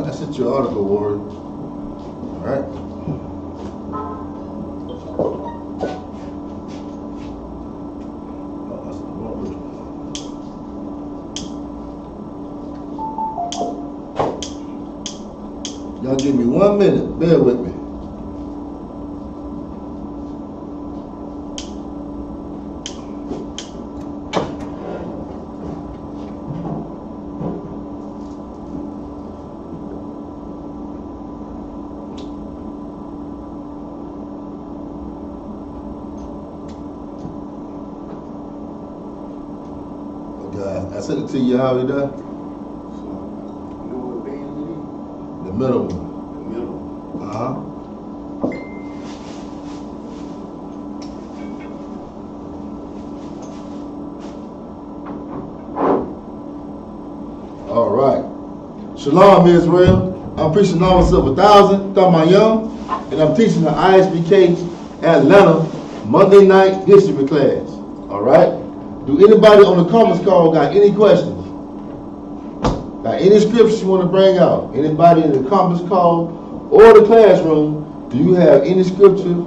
I sent you an article, Warren. All right. Y'all give me 1 minute. Bear with me. I sent it to you, how you done? The middle one. The middle. All right. Shalom, Israel. I'm preaching Numbers of 1,000, talking young, and I'm teaching the I.S.U.P.K Atlanta Monday night history class. All right. Do anybody on the conference call got any questions? Got any scriptures you want to bring out? Anybody in the conference call or the classroom, do you have any scripture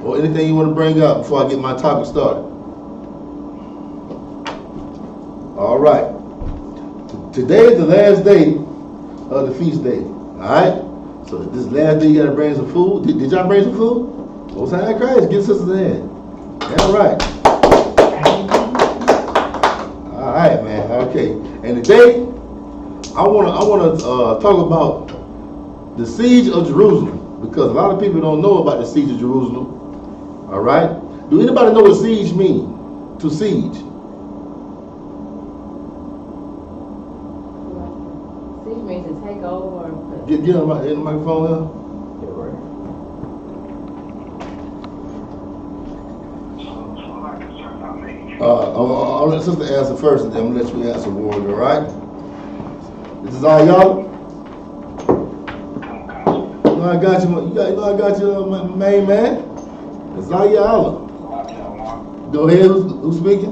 or anything you want to bring out before I get my topic started? All right. Today is the last day of the feast day. All right? So this last day you got to bring some food. Did y'all bring some food? Most High Christ, get sisters in. All right. All right, man. Okay. And today, I want to talk about the siege of Jerusalem, because a lot of people don't know about the siege of Jerusalem. All right. Do anybody know what siege means? To siege. Siege means to take over. Get in the microphone here. I'll let sister answer first, and then I'm gonna let you answer, Ward. All right? This is all y'all. You know I got you. You know I got you, my main man. This is all y'all. Go ahead. Who's speaking?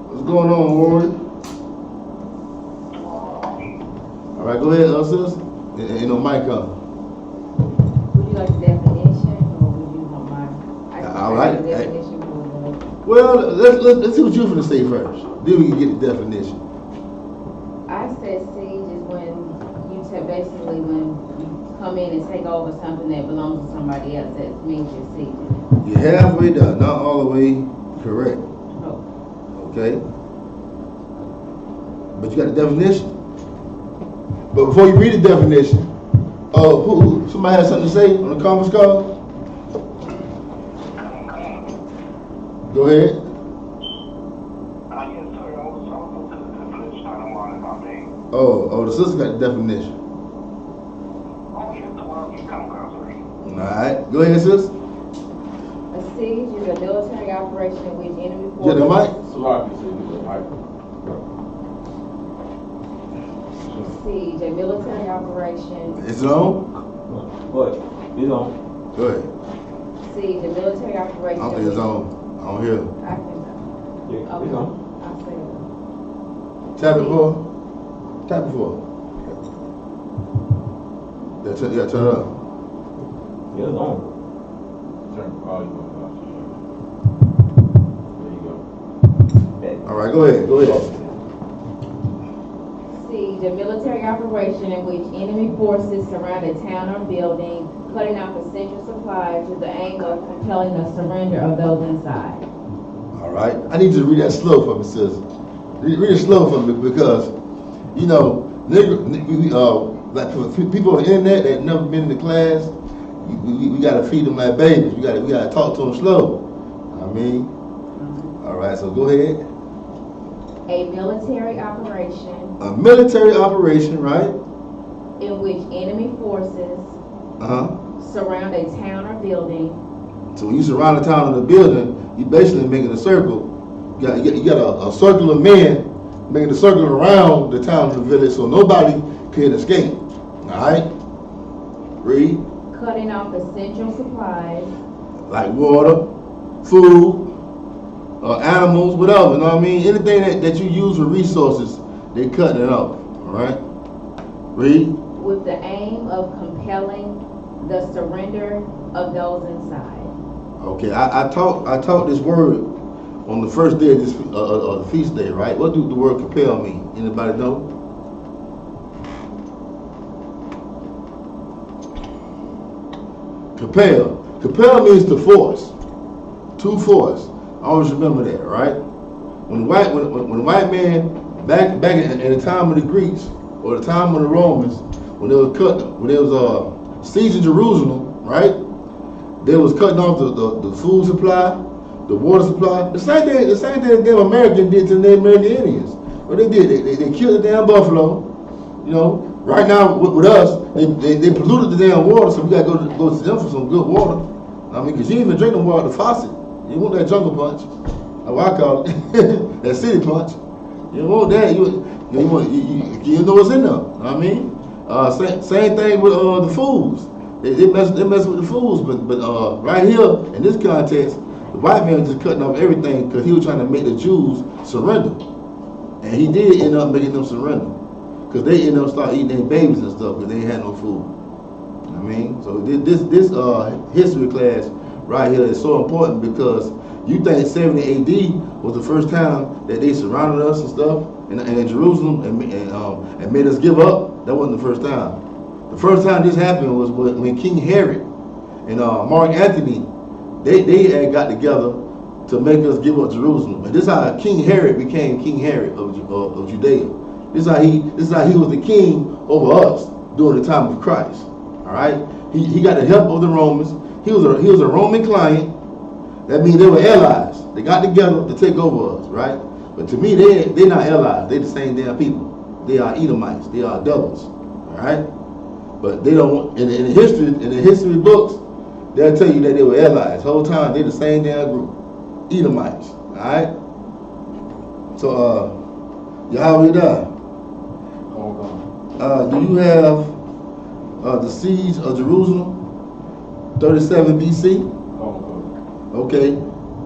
What's going on, Ward? All right, go ahead, sis. Ain't no mic up. Would you like the definition, or would you want my? All right. Definition for well, let's see what you're going to say first. Then we can get the definition. I said siege is when you basically when you come in and take over something that belongs to somebody else. That means you're sieging. You're halfway done, not all the way correct. Oh. Okay? But you got the definition. But before you read the definition, somebody has something to say on the conference call? Go ahead. Yes, sir. I was talking to the definition. I don't want to know name. Oh, the sister got the definition. Oh, yes, well, you come across it. All right. Go ahead, sis. A siege is a military operation in which enemy forces. Get the mic. Siege, a military operation. It's on? What? It's on. Go ahead. Siege, a military I operation. don't think it's on. I don't hear it. I can. Yeah, Okay. it's on. I'll say it. Tap it for. Tap it for. Yeah, turn it up. Yeah, it's on. Turn the volume up. There you go. All right, go ahead. Go ahead. Siege, a military operation in which enemy forces surround a town or building, cutting off essential supplies with the aim of compelling the surrender of those inside. All right. I need you to read that slow for me, sis. Read it slow for me, because, you know, like for people on the internet that never been in the class, we got to feed them like babies. We got to talk to them slow. I mean, all right. So go ahead. A military operation. A military operation, right? In which enemy forces surround a town or building. So when you surround a town or a building, you basically making a circle. You got a circle of men making a circle around the town or the village, so nobody can escape. All right? Read. Cutting off essential supplies. Like water, food, animals, whatever, you know what I mean? Anything that you use for resources, they cutting it off, all right? Read. With the aim of compelling the surrender of those inside. Okay, I taught this word on the first day of this the feast day, right? What do the word compel mean? Anybody know? Compel. Compel means to force. To force. Always remember that, right? When the white man back in the time of the Greeks or the time of the Romans, when they was sieging Jerusalem, right? They was cutting off the food supply, the water supply. The same thing the damn Americans did to the Native American Indians. What they did, they killed the damn buffalo. You know, right now with us, they polluted the damn water, so we gotta go to them for some good water. I mean, cause you ain't even drink no water, the faucet. You want that jungle punch, that's what I call it, that city punch. You want that, you know what's in there. You know what I mean, same thing with the foods. They mess with the foods, but right here in this context, the white man was just cutting off everything because he was trying to make the Jews surrender, and he did end up making them surrender because they ended up start eating their babies and stuff because they ain't had no food. You know what I mean, so this history class right here is so important because you think 70 AD was the first time that they surrounded us and stuff in Jerusalem and made us give up. That wasn't the first time. The first time this happened was when King Herodd and Marc Antony, they had got together to make us give up Jerusalem. And this is how King Herodd became King Herodd of Judea. This is how he was the king over us during the time of Christ. All right, he got the help of the Romans. He was a Roman client. That means they were allies. They got together to take over us, right? But to me, they're not allies. They're the same damn people. They are Edomites. They are devils, all right? But they don't. In the history books, they'll tell you that they were allies. The whole time they're the same damn group, Edomites, all right? So, Yahanna, do you have the siege of Jerusalem, 37 BC? Okay,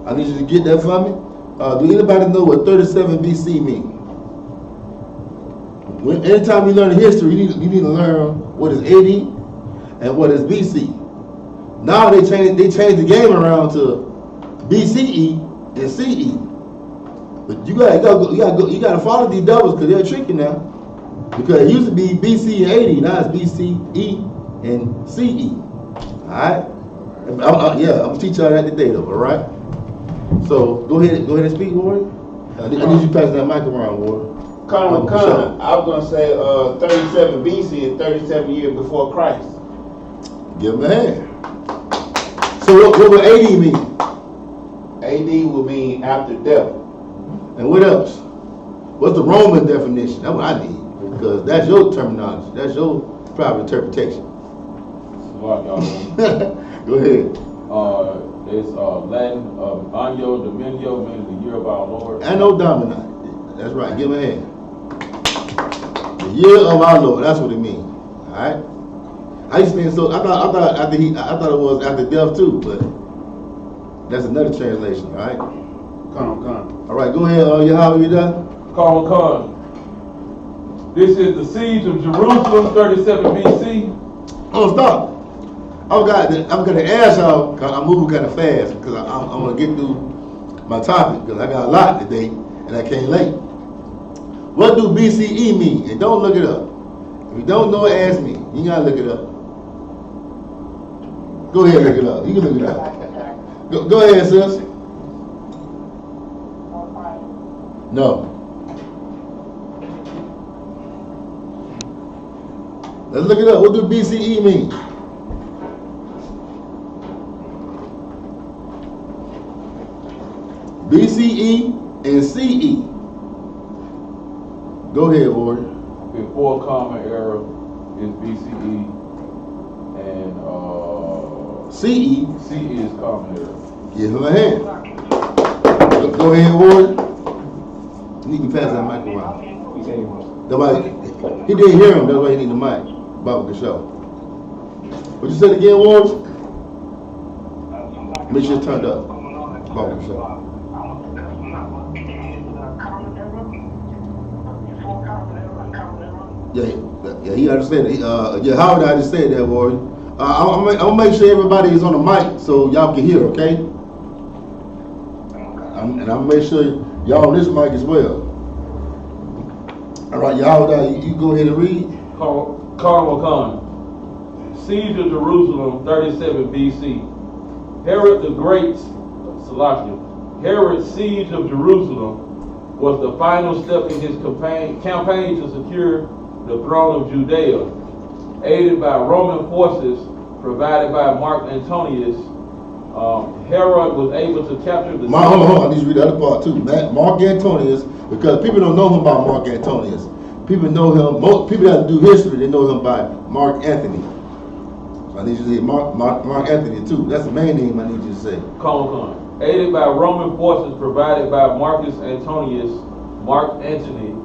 I need you to get that for me. Do anybody know what 37 BC means? Anytime you learn history, you need to learn what is AD and what is BC. Now they changed the game around to BCE and CE. But you gotta follow these devils because they'll trick you now. Because it used to be BC and AD, now it's BCE and CE. All right. I'm gonna teach y'all that today, though. All right. So go ahead and speak, Warren. I need you to pass that mic around, Warren. I was gonna say 37 BC is 37 years before Christ. Give him a hand. So what would AD mean? AD would mean after death. And what else? What's the Roman definition? That's what I need because that's your terminology. That's your private interpretation. Go ahead. It's Latin Anno Dominio, meaning the year of our Lord. Anno Domini. That's right. Give him a hand. The year of our Lord. That's what it means. All right. I used to think so. I thought it was after death too, but that's another translation. All right. All right. Go ahead. Yahanna, you done? Con. This is the siege of Jerusalem, 37 BC. Oh, stop. I'm gonna ask y'all, cause I'm moving kind of fast, because I'm gonna get through my topic, because I got a lot today, and I came late. What do BCE mean? And don't look it up. If you don't know it, ask me. You gotta look it up. Go ahead, look it up. You can look it up. Go ahead, sis. No. Let's look it up. What do BCE mean? BCE and CE. Go ahead, Warren. Before Common Era is BCE, and CE. CE is Common Era. Give him a hand. Go ahead, Warren. You need to pass that mic around. He didn't hear him. That's why he need the mic. About the show. What you said again, Warren? Make sure it's turned up. About the show. Yeah, he understand it. Yeah, Howard, I just said that, boy. I'm gonna make sure everybody is on the mic so y'all can hear, okay? And I'm gonna make sure y'all on this mic as well. All right, y'all, you go ahead and read. Carl Khan. Siege of Jerusalem, 37 BC. Herod the Great, Herod's siege of Jerusalem was the final step in his campaign to secure the throne of Judea. Aided by Roman forces provided by Marc Antonius, Herodd was able to capture the city. Hold on, I need to read the other part too. Marc Antonius, because people don't know him by Marc Antonius. People know him, most people that do history, they know him by Mark Anthony. So I need you to say Mark Anthony too. That's the main name I need you to say. Con. Aided by Roman forces provided by Marcus Antonius, Marc Antony,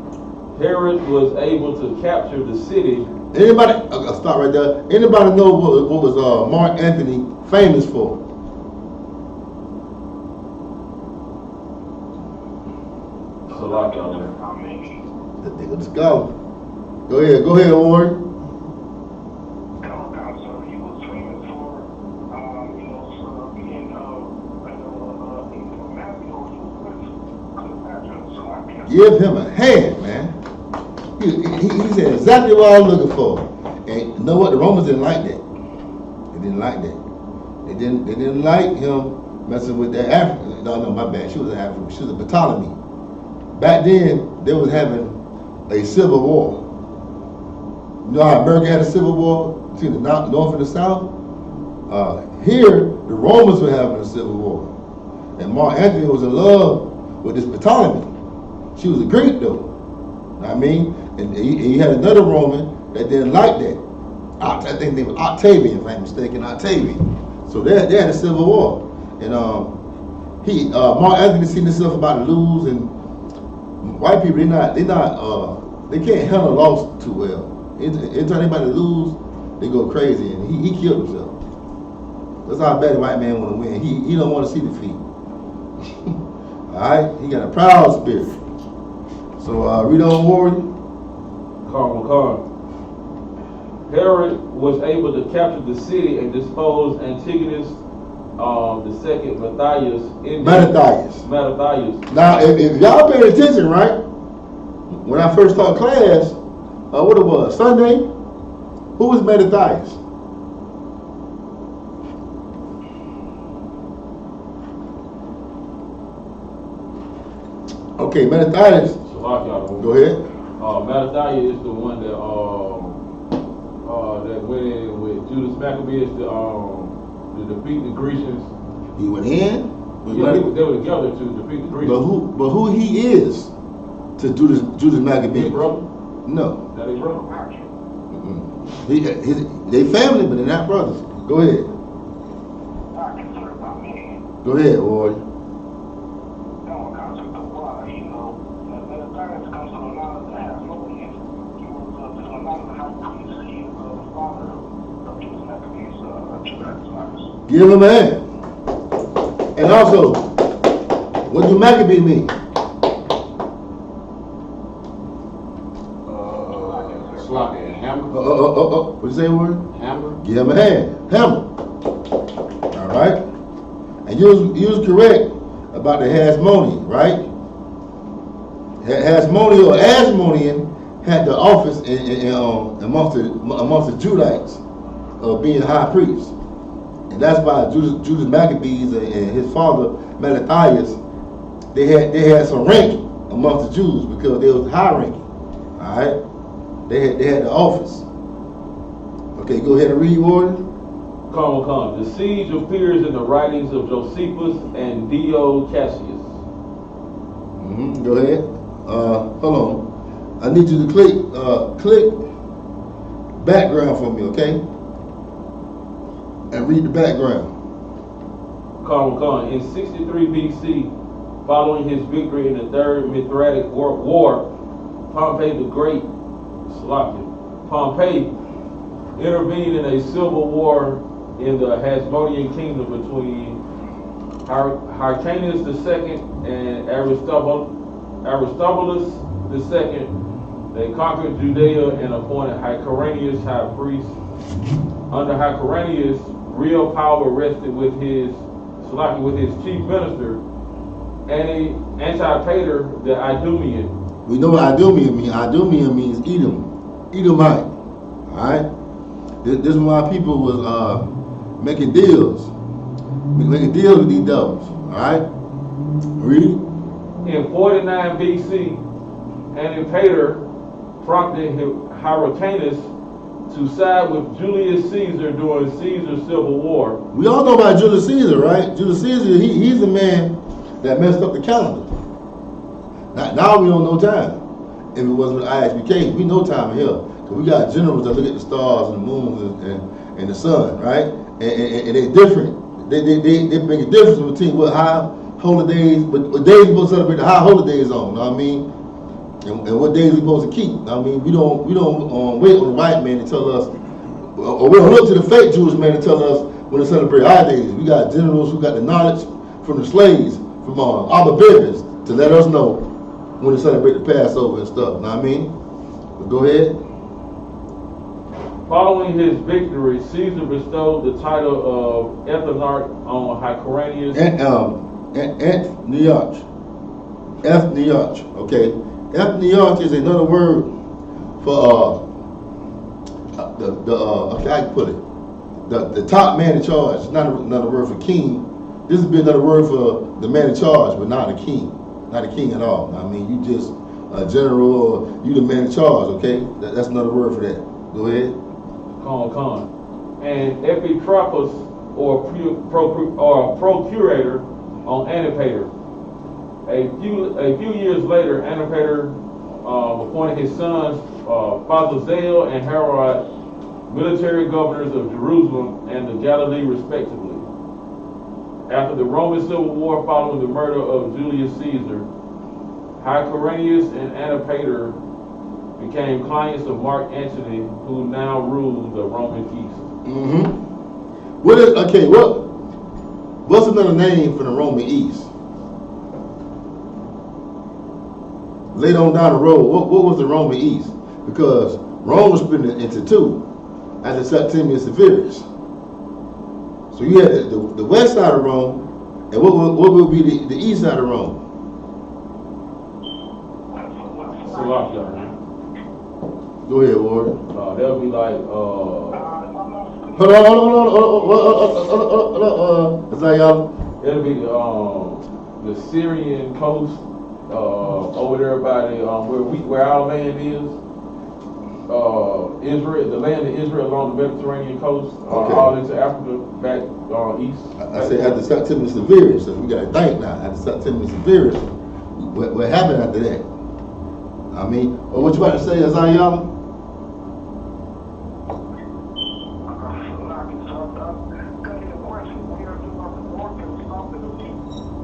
Herod was able to capture the city. Anybody, I'll stop right there. Anybody know what was Mark Anthony famous for? The nigga the scholar. Go ahead, Warren. He was famous for, being, Give him a hand, man. He said exactly what I was looking for. And you know what? The Romans didn't like that. They didn't like that. They didn't like him messing with that African. No, my bad. She was an African. She was a Ptolemy. Back then, they was having a civil war. You know how America had a civil war between the North and the South? Here, the Romans were having a civil war. And Mark Antony was in love with this Ptolemy. She was a Greek though. I mean, and he had another Roman that didn't like that. I think his name was Octavian, if I'm mistaken, Octavian. So they had a civil war. And Mark Antony seen himself about to lose, and white people, they can't handle loss too well. Anytime anybody lose, they go crazy, and he killed himself. That's how bad the white man want to win. He don't want to see defeat. All right, he got a proud spirit. So read on, Warren. Carl. Herod was able to capture the city and dispose Antigonus the second Matthias. Now, if y'all paying attention, right? When I first taught class, what it was, Sunday, who was Matthias? Okay, Matthias. Go ahead. Matthias is the one that went in with Judas Maccabeus to defeat the Grecians. He went in. Yeah, they were together to defeat the Grecians. But who he is to Judas Maccabeus? His brother? No. That his brother? They family, but they're not brothers. Go ahead. Go ahead, boy. Give him a hand. And also, what do Maccabee mean? Hammer. What you say, word? Hammer. Give him a hand. Hammer. All right. And you was correct about the Hasmonean, right? Hasmonean or Asmonean had the office amongst the Judites of being high priest. And that's why Judas Maccabees and his father Matthias, they had some rank amongst the Jews because they was high ranking. All right, they had the office. Okay, go ahead and read, Warden. Come. The siege appears in the writings of Josephus and Dio Cassius. Go ahead. Hold on. I need you to click background for me, okay? And read the background. In 63 BC, following his victory in the Third Mithratic War, Pompey the Great, Pompey intervened in a civil war in the Hasmonean kingdom between Hyrcanus II and Aristobulus II, They conquered Judea and appointed Hyrcanus high priest. Under Hyrcanus, real power rested with his chief minister, Antipater the Idumean. We know what Idumean means. Idumean means Edom, Edomite. All right. This is why people was making deals with these devils. All right. Read. In 49 BC, Antipater prompted Hyrcanus to side with Julius Caesar during Caesar's civil war. We all know about Julius Caesar, right? Julius Caesar, he's the man that messed up the calendar. Now we don't know time. If it wasn't with I.S.U.P.K, we know time here. Because we got generals that look at the stars and the moons and the sun, right? And they're different. They make a difference between what high holy days, what days we supposed to celebrate the high holy days on, you know what I mean? And what days we supposed to keep. I mean, we don't wait on the white man to tell us, or we don't look to the fake Jewish man to tell us when to celebrate our days. We got generals who got the knowledge from the slaves, from our babies, to let us know when to celebrate the Passover and stuff. You know what I mean? But go ahead. Following his victory, Caesar bestowed the title of Ethnarch on Hyrcanus. Ethnarch, okay. Ethnarch is another word for okay, I can put it. The top man in charge. It's not another word for king. This would be another word for the man in charge, but not a king. Not a king at all. I mean, you just a general, or you the man in charge, okay? That's another word for that. Go ahead. Con. And Epitropos, or procurator on Antipater. A few years later, Antipater appointed his sons, Fathazel and Herodd, military governors of Jerusalem and the Galilee, respectively. After the Roman Civil War following the murder of Julius Caesar, Hyrcanus and Antipater became clients of Marc Antony, who now ruled the Roman East. Mm-hmm. What's another name for the Roman East? Later on down the road, what was the Roman East? Because Rome was split into two after Septimius Severus. So you had the west side of Rome, and what would be the east side of Rome? Go ahead, Ward. That would be like, Hold on. Is that y'all? it'll be the Syrian coast, over there by the where our land is. Israel, the land of Israel along the Mediterranean coast, all into Africa, back east. I say after Septimius Severus, so we got to think now. After Septimius Severus, what happened after that? I mean, what you about to say, Isaiah?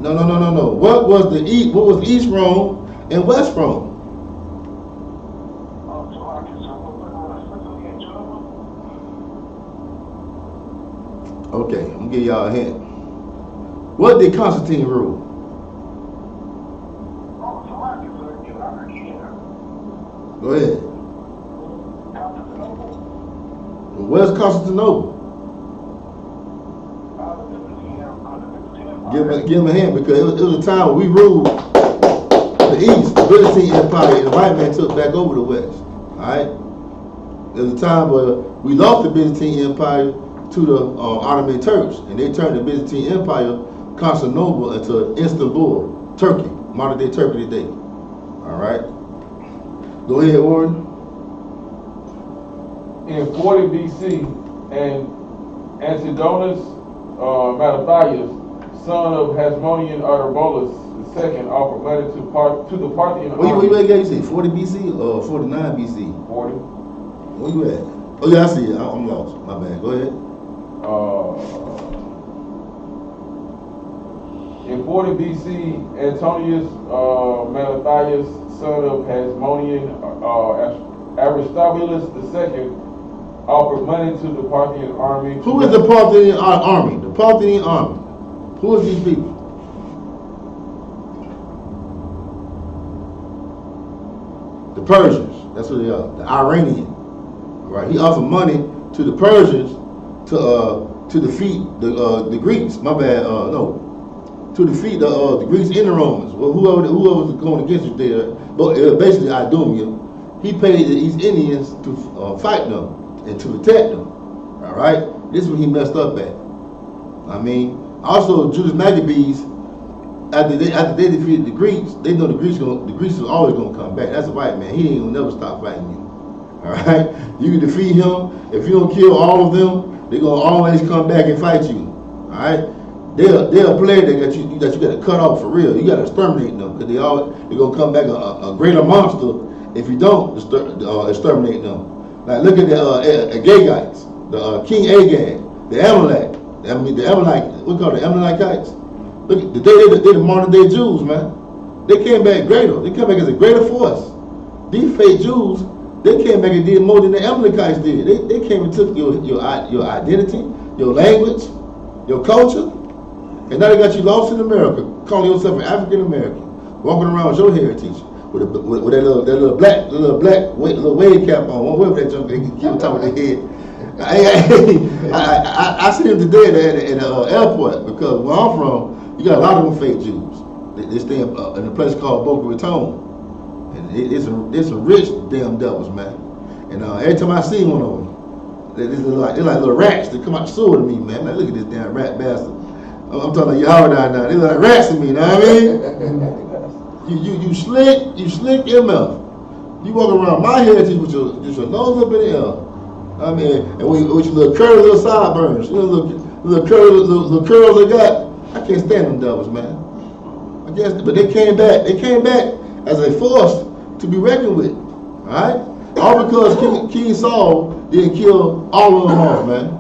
No. What was the east? What was East Rome and West Rome? Okay, I'm gonna give y'all a hint. What did Constantine rule? Go ahead. Where's Constantinople? Give him a hand, because it was a time when we ruled the East, the Byzantine Empire, and the white man took back over the West. Alright? There was a time where we lost the Byzantine Empire to the Ottoman Turks, and they turned the Byzantine Empire, Constantinople, into Istanbul, Turkey, modern day Turkey today. Alright? Go ahead, Warren. In 40 BC, and Antigonus Mattathias, son of Hasmonean Artabolus II, offered money to the Parthian army. Where you at, you say 40 BC or 49 BC? 40. Where you at? Oh yeah, I see it. I'm lost. My bad. Go ahead. In 40 BC, Antonius Mattathias, son of Hasmonean Aristobulus II, offered money to the Parthian army. Who is the Parthian army? The Parthian army. Who is these people? The Persians. That's what they are. The Iranian. All right. He offered money to the Persians to defeat the Greeks. My bad. No. To defeat the Greeks and the Romans. Well, whoever was going against you there, but basically I.S.U.P.K. He paid the East Indians to fight them and to protect them. All right. This is what he messed up at. I mean, also Judas Maccabees. After they defeated the Greeks, they know the Greeks is always gonna come back. That's a white man. He ain't gonna never stop fighting you. All right. You can defeat him. If you don't kill all of them, they're gonna always come back and fight you. All right. They're a player that you got to cut off for real. You got to exterminate them because they're gonna come back a greater monster if you don't exterminate them. Like look at the Agagites, the King Agag, the Amalek. I mean the Amalek. We call the Amalekites. Look, they're the modern day Jews, man. They came back greater. They came back as a greater force. These fake Jews, they came back and did more than the Amalekites did. They came and took your identity, your language, your culture. And now they got you lost in America, calling yourself an African American, walking around with your heritage, with that little black wave cap on, whatever that junk they keep on top of their head. I see them today at the airport because where I'm from, you got a lot of them fake Jews. They stay in a place called Boca Raton, and it's some rich damn devils, man. And every time I see one of them, they're like little rats that come out the sewer to me, man. Like, look at this damn rat bastard. I'm talking like Yahanna now. They look like rats to me, you know what I mean? you slick MF. You walk around my heritage with your nose up in the air. I mean, and with your little curly little sideburns, you know, little curls they got. I can't stand them devils, man. I guess, but they came back. They came back as a force to be reckoned with. All right, all because King Saul didn't kill all of them off, man.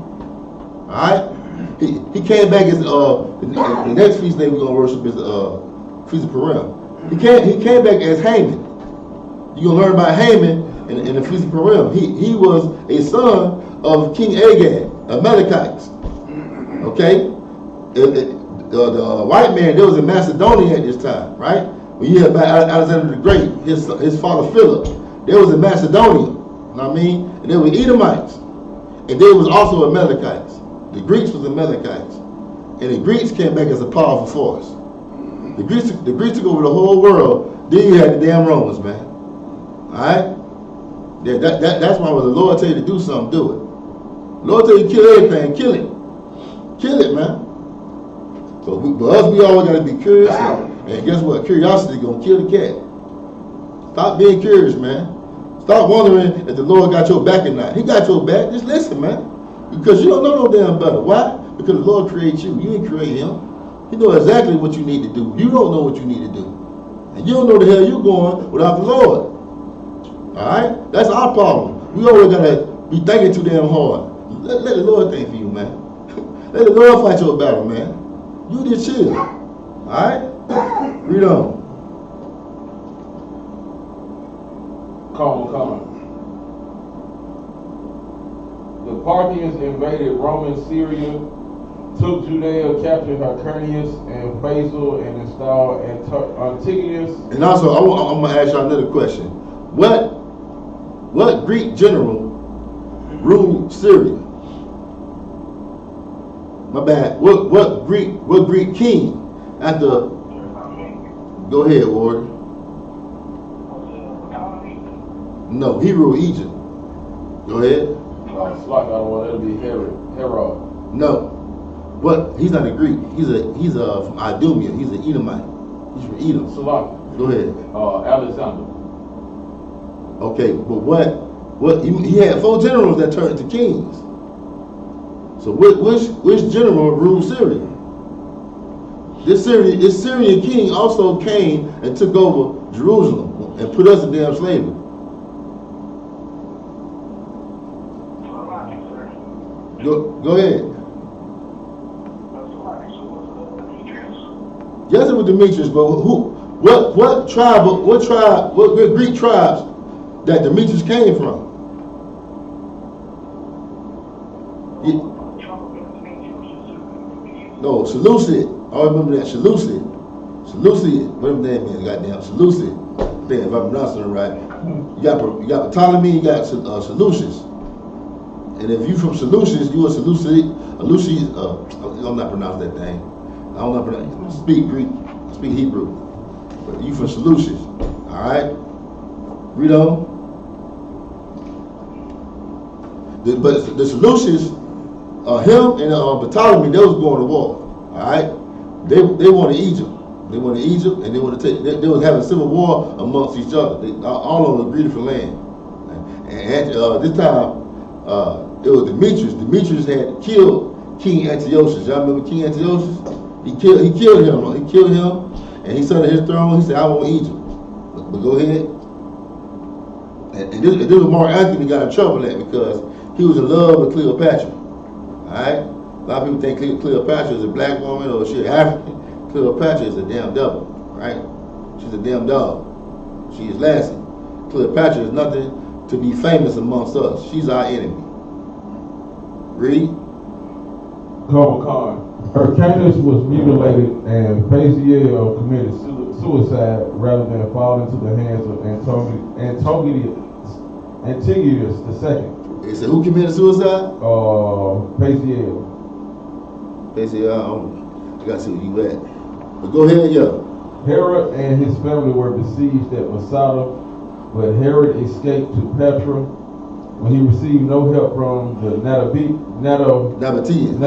All right. He came back as the next feast day we're gonna worship is Feast of Purim. He came back as Haman. You're gonna learn about Haman in the Feast of Purim. He was a son of King Agag, Amalekites. Okay, the white man there was in Macedonia at this time, right? When you had Alexander the Great, his father Philip, there was in Macedonia. You know what I mean? And there were Edomites, and there was also Amalekites. The Greeks was Amalekites, and the Greeks came back as a powerful force. The Greeks took over the whole world. Then you had the damn Romans, man. All right, that's why when the Lord tell you to do something, do it. The Lord tell you to kill everything, kill it, man. But us, we always got to be curious, and guess what? Curiosity gonna kill the cat. Stop being curious, man. Stop wondering if the Lord got your back or not. He got your back. Just listen, man. Because you don't know no damn better. Why? Because the Lord created you. You didn't create him. He knows exactly what you need to do. You don't know what you need to do. And you don't know the hell you're going without the Lord. Alright? That's our problem. We always got to be thinking too damn hard. Let the Lord think for you, man. Let the Lord fight your battle, man. You just chill. Alright? Read on. Come on. The Parthians invaded Roman Syria, took Judea, captured Hyrcanus and Basil, and installed Antigonus. And also, I'm going to ask y'all another question. What Greek general ruled Syria? My bad. What Greek king after? Go ahead, Ward. No, he ruled Egypt. Go ahead. It'll be Herodd. No. What? He's not a Greek. He's from Idumea. He's an Edomite. He's from Edom. Salaki. Go ahead. Alexander. Okay, but what? He had 4 generals that turned into kings. So which general ruled Syria? This Syrian king also came and took over Jerusalem and put us in damn slavery. Go ahead. Yes, it was Demetrius, but what Greek tribes that Demetrius came from? No, Seleucid. I remember that. Seleucid. Whatever that name is, goddamn. Seleucid. understand if I'm pronouncing it right. You got Ptolemy, you got Seleucus. And if you from Seleucus, you a Seleucid, I'm not pronouncing that thing. I don't know pronounce. I speak Greek, I speak Hebrew. But you from Seleucus, all right? Read on. But the Seleucus, him and Ptolemy, they was going to war, all right? They wanted Egypt. They wanted Egypt, and they wanted to take. They was having civil war amongst each other. They all of them agreed for land. And this time, it was Demetrius. Demetrius had killed King Antiochus. Y'all remember King Antiochus? He killed him. He killed him, and he sat on his throne. He said, "I want Egypt." But go ahead. And this was Mark Antony got in trouble at because he was in love with Cleopatra. All right. A lot of people think Cleopatra is a black woman or she's African. Cleopatra is a damn devil, right? She's a damn dog. She is Lassie. Cleopatra is nothing to be famous amongst us. She's our enemy. Read. Hyrcanus was mutilated and Phasael committed suicide rather than fall into the hands of Antiochus II. It said who committed suicide? Phasael. I gotta see where you at. But go ahead, yeah. Herodd and his family were besieged at Masada, but Herodd escaped to Petra when he received no help from the Nabateans.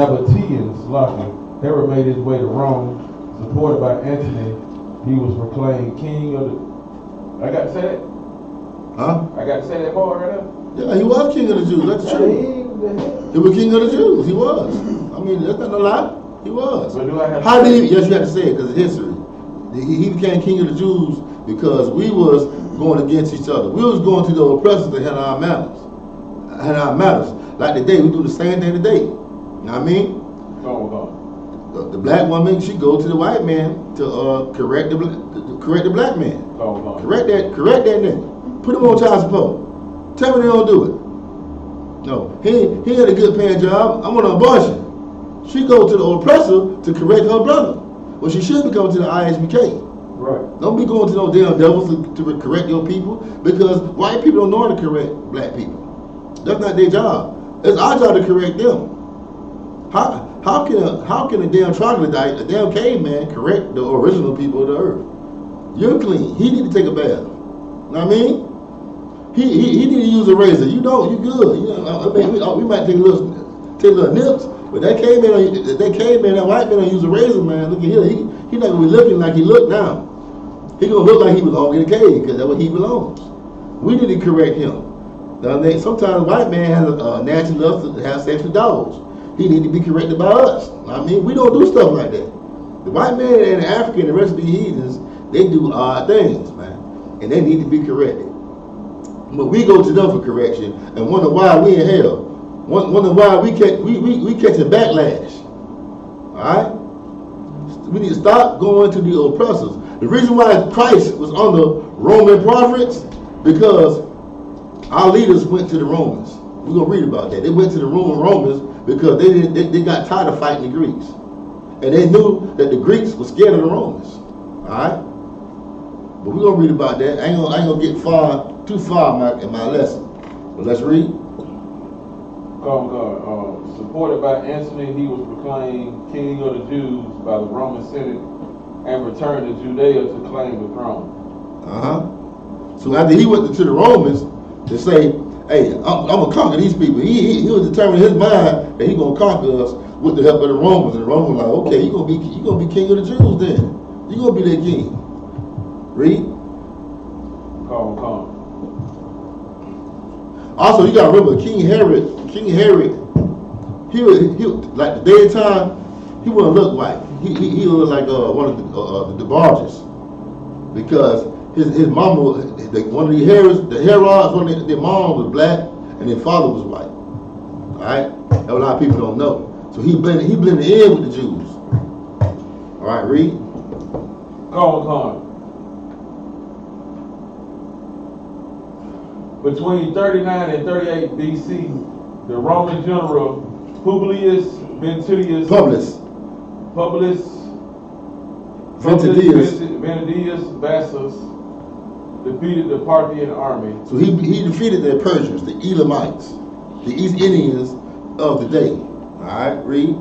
Herodd made his way to Rome, supported by Antony. He was proclaimed king of the. I got to say that? Huh? I got to say that part right now? Yeah, he was king of the Jews. That's true. He was king of the Jews. He was. I mean, that's not a lie. He was. But do I have How did he? Yes, you have to say it because of history. He became king of the Jews because we was going against each other. We was going to the oppressors that had our manners. Like today, we do the same thing today. You know what I mean? The black woman, she go to the white man to correct the black man. Correct that nigga. Put him on child support. Tell me they don't do it. No, he had a good paying job. I'm on an abortion. She go to the oppressor to correct her brother. Well, she should be going to the I.S.U.P.K. Right. Don't be going to no damn devils to correct your people because white people don't know how to correct black people. That's not their job. It's our job to correct them. How can a damn troglodyte, a damn caveman, correct the original people of the earth? You're clean. He need to take a bath. You know what I mean? He need to use a razor. You don't. You good. You know, I mean, we might take a little nips. But that white man don't use a razor, man. Look at him. He not gonna be looking like he look now. He gonna look like he belong in a cave because that's where he belongs. We need to correct him. Sometimes a white man has a natural love to have sex with dogs. He need to be corrected by us. I mean, we don't do stuff like that. The white man and the African and the rest of the heathens, they do odd things, man, and they need to be corrected. But we go to them for correction and wonder why we in hell. Wonder why we catching backlash. All right? We need to stop going to the oppressors. The reason why Christ was under Roman prophets because our leaders went to the Romans. We're gonna read about that. They went to the Romans because they got tired of fighting the Greeks, and they knew that the Greeks were scared of the Romans. All right? But we're gonna read about that. I ain't gonna get too far in my lesson. But let's read. Supported by Antony, he was proclaimed king of the Jews by the Roman Senate and returned to Judea to claim the throne. So after he went to the Romans to say, hey, I'm gonna conquer these people. He was determined in his mind that he gonna conquer us with the help of the Romans. And the Romans were like, okay, you gonna be king of the Jews then. You gonna be their king. Read. Also, you gotta remember King Herodd, he like the daytime, he wouldn't look white. He looked like one of the barges because his mama, one of the Herodds, one of their moms was black and their father was white. All right, that a lot of people don't know. So he blended in with the Jews. All right, read. Between 39 and 38 BC, the Roman general Publius Ventidius Bassus defeated the Parthian army, So he defeated the Persians, the Elamites, the East Indians of the day. Alright, read.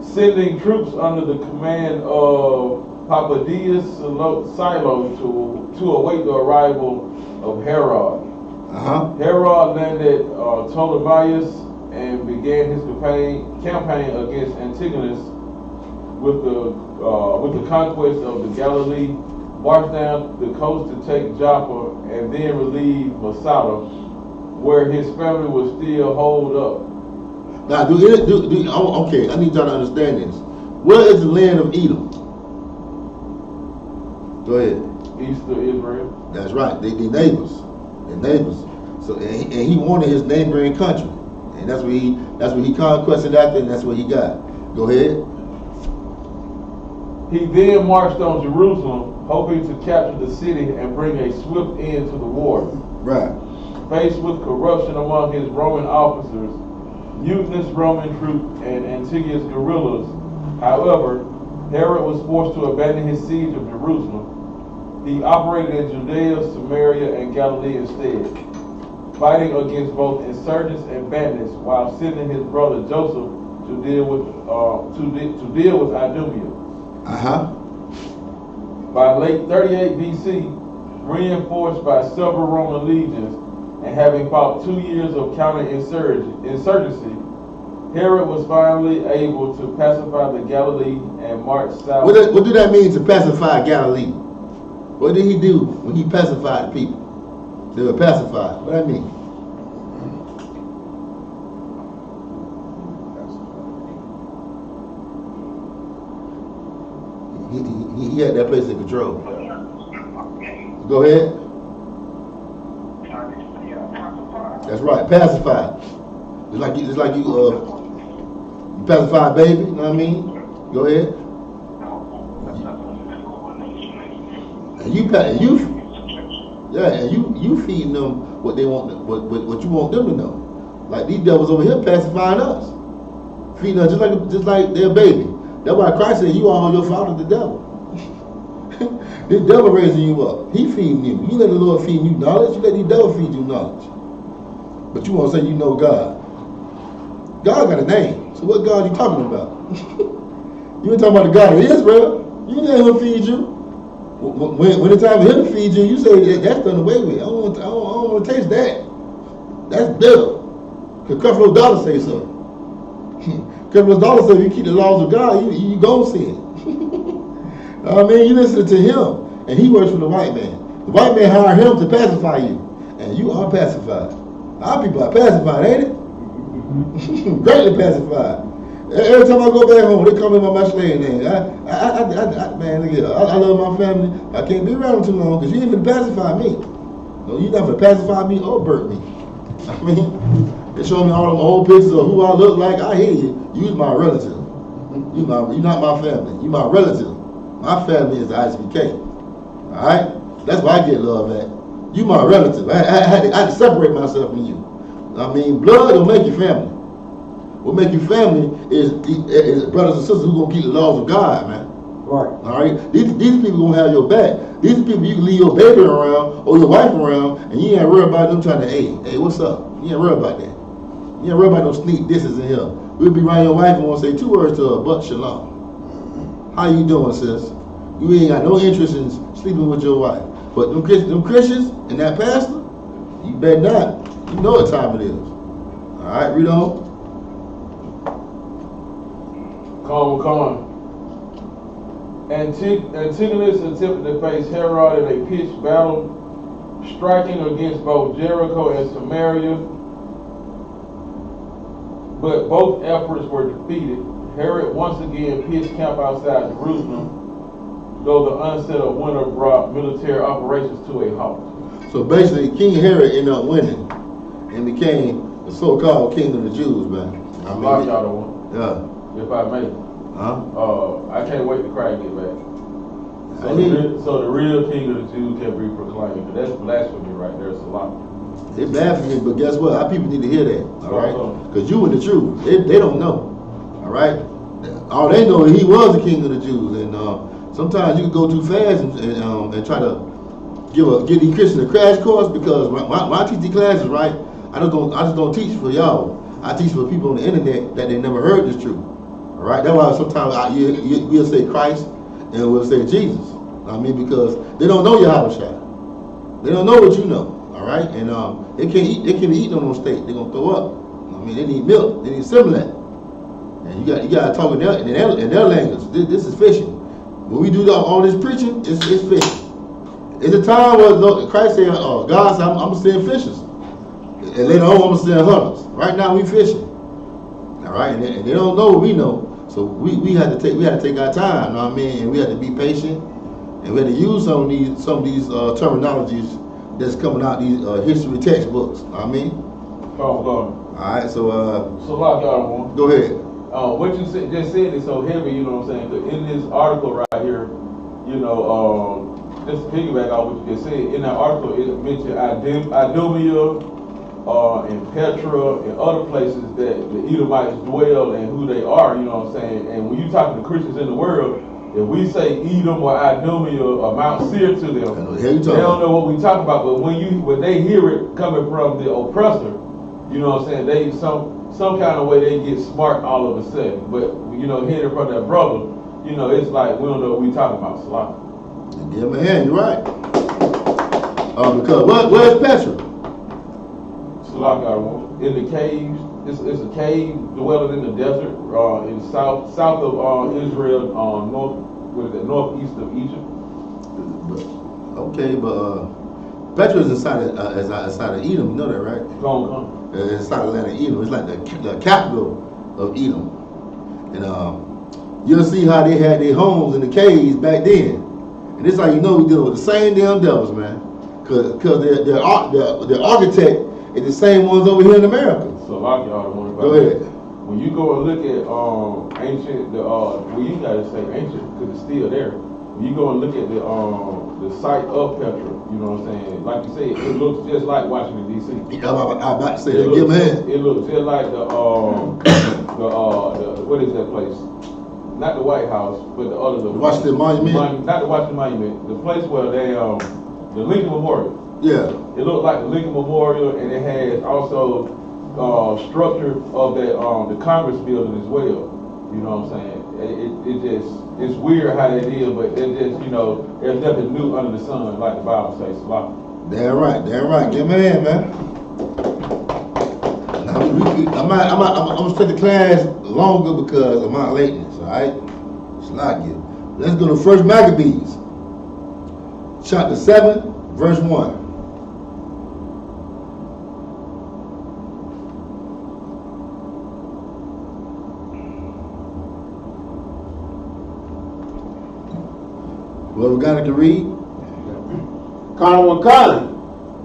sending troops under the command of Papadius Silo to await the arrival of Herodd. Herodd landed Ptolemaeus and began his campaign against Antigonus with the conquest of the Galilee, marched down the coast to take Joppa, and then relieved Masada, where his family was still holed up. Now, okay, I need y'all to understand this. Where is the land of Edom? Go ahead. East of Israel. That's right. They neighbors. They're neighbors. So and he wanted his neighboring country, and that's what he conquested after, and that's what he got. Go ahead. He then marched on Jerusalem, hoping to capture the city and bring a swift end to the war. Right. Faced with corruption among his Roman officers, mutinous Roman troops, and Antiochus guerrillas, however, Herod was forced to abandon his siege of Jerusalem. He operated in Judea, Samaria, and Galilee instead, fighting against both insurgents and bandits, while sending his brother Joseph to deal with Idumea. By late 38 BC, reinforced by several Roman legions, and having fought 2 years of counter-insurgency, Herod was finally able to pacify the Galilee and march south. What do that mean to pacify Galilee? What did he do when he pacified the people? They were pacified. What that mean? He had that place in control. Go ahead. That's right, pacified. It's like you pacify a baby. You know what I mean? Go ahead. And you feeding them what they want, what you want them to know. Like these devils over here pacifying us, feeding us just like they're a baby. That's why Christ said, "You are your father, the devil." This devil raising you up. He feeding you. You let the Lord feed you knowledge. You let the devil feed you knowledge. But you want to say you know God. God got a name. So what God you talking about? You ain't talking about the God of Israel. You ain't let him feed you. When it's time for him to feed you, you say that's done away with. I don't want to taste that. That's bitter. Because Creflo Dollar say so. Creflo Dollar say if you keep the laws of God, you gon' sin. I mean, you listen to him, and he works for the white man. The white man hired him to pacify you, and you are pacified. Our people are pacified, ain't it? Greatly pacified. Every time I go back home, they call me by my slave name. Man, look at it. I love my family. I can't be around them too long because you ain't gonna pacify me. No, you not gonna pacify me or burn me. I mean, they show me all them old pictures of who I look like. I hear you. You's my relative. You're not my family. You my relative. My family is the I.S.U.P.K. All right, that's why I get love at. You my relative. I had to separate myself from you. I mean, blood don't make you family. What make you family is brothers and sisters who gonna keep the laws of God, man. Right. All right. These people gonna have your back. These people you can leave your baby around or your wife around, and you ain't worried about them trying to, hey, what's up? You ain't worried about that. You ain't worried about no sneak disses in here. We'll be around your wife and won't say 2 words to her, but shalom. How you doing, sis? You ain't got no interest in sleeping with your wife. But them Christians and that pastor, you better not. You know what time it is. All right, read on. Come on. Antigonus attempted to face Herodd in a pitched battle, striking against both Jericho and Samaria, but both efforts were defeated. Herod once again pitched camp outside Jerusalem, though the onset of winter brought military operations to a halt. So basically, King Herod ended up winning and became the so-called king of the Jews, man. I mean, y'all the one. Yeah. If I may. I can't wait to cry and get back. So the real king of the Jews can be proclaimed. That's blasphemy right there, SHALAM. It's bad for me, but guess what? Our people need to hear that, all right? Because you and the truth, they don't know, all right? All they know is he was the king of the Jews, and sometimes you can go too fast and try to give these Christians a crash course because when I teach these classes, right, I just don't teach for y'all. I teach for people on the internet that they never heard this truth. All right, that's why sometimes we'll say Christ and we'll say Jesus. I mean, because they don't know Yahushua. They don't know what you know. All right, and they can't eat on steak. They're gonna throw up. I mean, they need milk. They need Similac. And you got to talk in their language. This is fishing. When we do all this preaching, it's fishing. It's a time where Christ said, God said, I'm going to send fishers. And later on, I'm going to send hunters. Right now, we fishing. All right, and they don't know what we know. So we had to take our time. You know what I mean? And we had to be patient. And we had to use some of these terminologies that's coming out these history textbooks. You know what I mean? All right, so like y'all, go ahead. What you just said is so heavy, you know what I'm saying? 'Cause in this article right here, you know, just to piggyback off what you just said, in that article it mentioned Idumea and Petra and other places that the Edomites dwell and who they are, you know what I'm saying? And when you talk to Christians in the world, if we say Edom or Idumea or Mount Seir to them, they don't know what we talking about. But when they hear it coming from the oppressor, you know what I'm saying? Some kind of way they get smart all of a sudden. But you know, hearing it from that brother, you know, it's like we don't know what we talking about. Salah. Give him a hand. You're right. Because where's Petra? Salah, in the caves. It's a cave dwelling in the desert, in south of Israel, northeast of Egypt. But Petra is inside of Edom. You know that, right? Come. It's inside the land of Edom. It's like the capital of Edom. And you'll see how they had their homes in the caves back then. And it's like, you know, we deal with the same damn devils, man. Because their architect is the same ones over here in America. So like y'all want to go ahead. When you go and look at ancient, well, you gotta say ancient because it's still there. When you go and look at the site of Petra, you know what I'm saying? Like you said, it looks just like Washington D.C. I'm about to say that. Give him a hand. It looks just like the what is that place? Not the White House, but the other Washington Monument. Not the Washington Monument. The place where they the Lincoln Memorial. Yeah. It looked like the Lincoln Memorial, and it has also structure of that the Congress building as well. You know what I'm saying? It's weird how that is, but it's just, you know, there's nothing new under the sun, like the Bible says. Damn right. Give me a hand, man. Now, I'm gonna take the class longer because of my lateness. All right, it's not good. Let's go to 1 Maccabees, chapter 7, verse 1. Well, we got to read.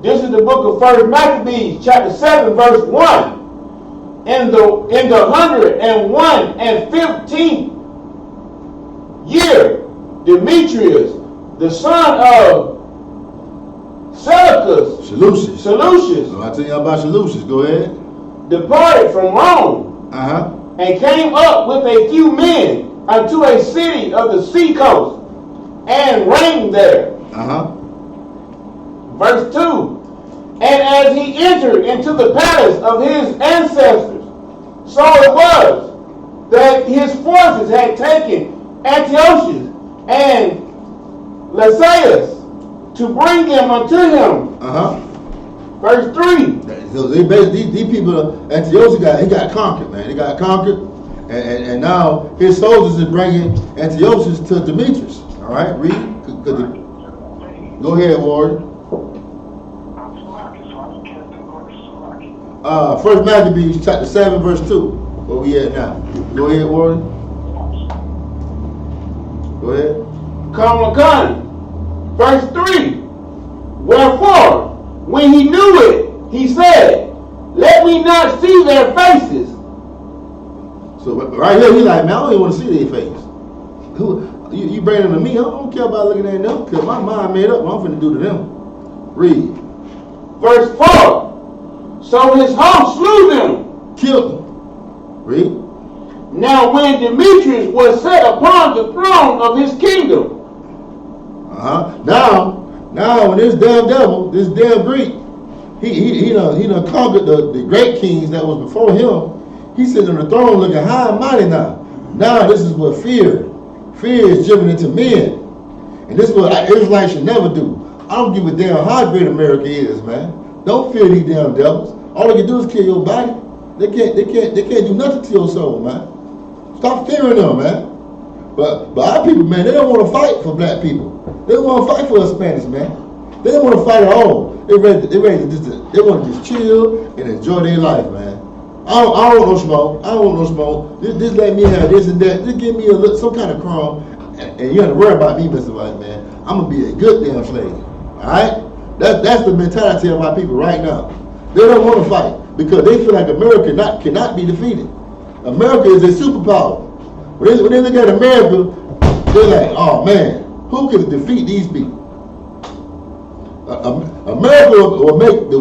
This is the book of 1 Maccabees, chapter 7, verse 1. In the 115th year, Demetrius, the son of Seleucus, So I tell you about Seleucus. Go ahead. departed from Rome and came up with a few men unto a city of the sea coast and reigned there. Verse 2. And as he entered into the palace of his ancestors, so it was that his forces had taken Antiochus and Lysias to bring them unto him. Verse 3. So they basically, these people, Antiochus got conquered, man. He got conquered, and now his soldiers is bringing Antiochus to Demetrius. All right, read. Go ahead, Warren. 1 Maccabees chapter 7, verse 2. Where we at now? Go ahead, Warren. Go ahead. Verse 3. Wherefore, when he knew it, he said, let me not see their faces. So right here, he's like, man, I don't even want to see their face. You bring them to me, I don't care about looking at them, because my mind made up what I'm finna do to them. Read. Verse 4. So his host slew them. Killed them. Read. Now when Demetrius was set upon the throne of his kingdom. Now, Now when this damn devil, this damn Greek, he done conquered the great kings that was before him. He's sitting on the throne looking high and mighty now. Now this is what fear is driven into men. And this is what Israelites should never do. I don't give a damn how great America is, man. Don't fear these damn devils. All they can do is kill your body. They can't do nothing to your soul, man. Stop fearing them, man. But our people, man, they don't want to fight for black people. They don't want to fight for Hispanics, man. They don't want to fight at all. They want to just chill and enjoy their life, man. I don't want no smoke. I don't want no smoke. Just let me have this and that. Just give me some kind of crumb, and you don't have to worry about me, Mr. White Man. I'm gonna be a good damn slave. All right? That's the mentality of my people right now. They don't want to fight because they feel like America cannot be defeated. America is a superpower. When they look at America, they're like, oh man, who can defeat these people? America will make a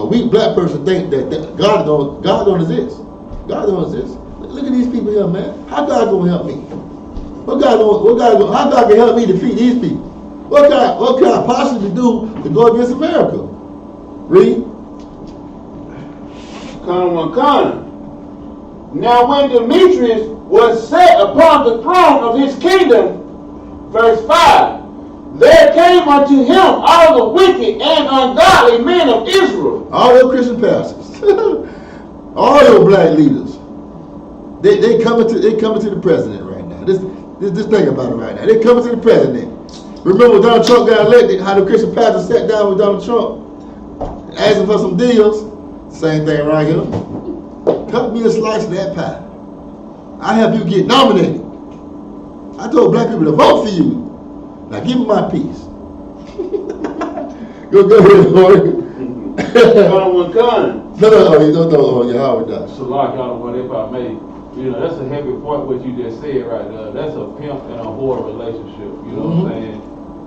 weak black person think that God don't exist. God don't exist. Look at these people here, man. How God gonna help me? How God can help me defeat these people? What can I possibly do to go against America? Read. Now when Demetrius was set upon the throne of his kingdom, verse 5, there came unto him all the wicked and ungodly men of Israel. All your Christian pastors, all your black leaders, they coming to the president right now. Just think about it right now. They coming to the president. Remember when Donald Trump got elected, how the Christian pastors sat down with Donald Trump, asking for some deals? Same thing right here. Cut me a slice of that pie. I help you get nominated. I told black people to vote for you. Now give me my piece. Go ahead, Lord. No, Yahanna does. Shalak, what if I may, that's a heavy point what you just said right there. That's a pimp and a whore relationship. You know what I'm saying?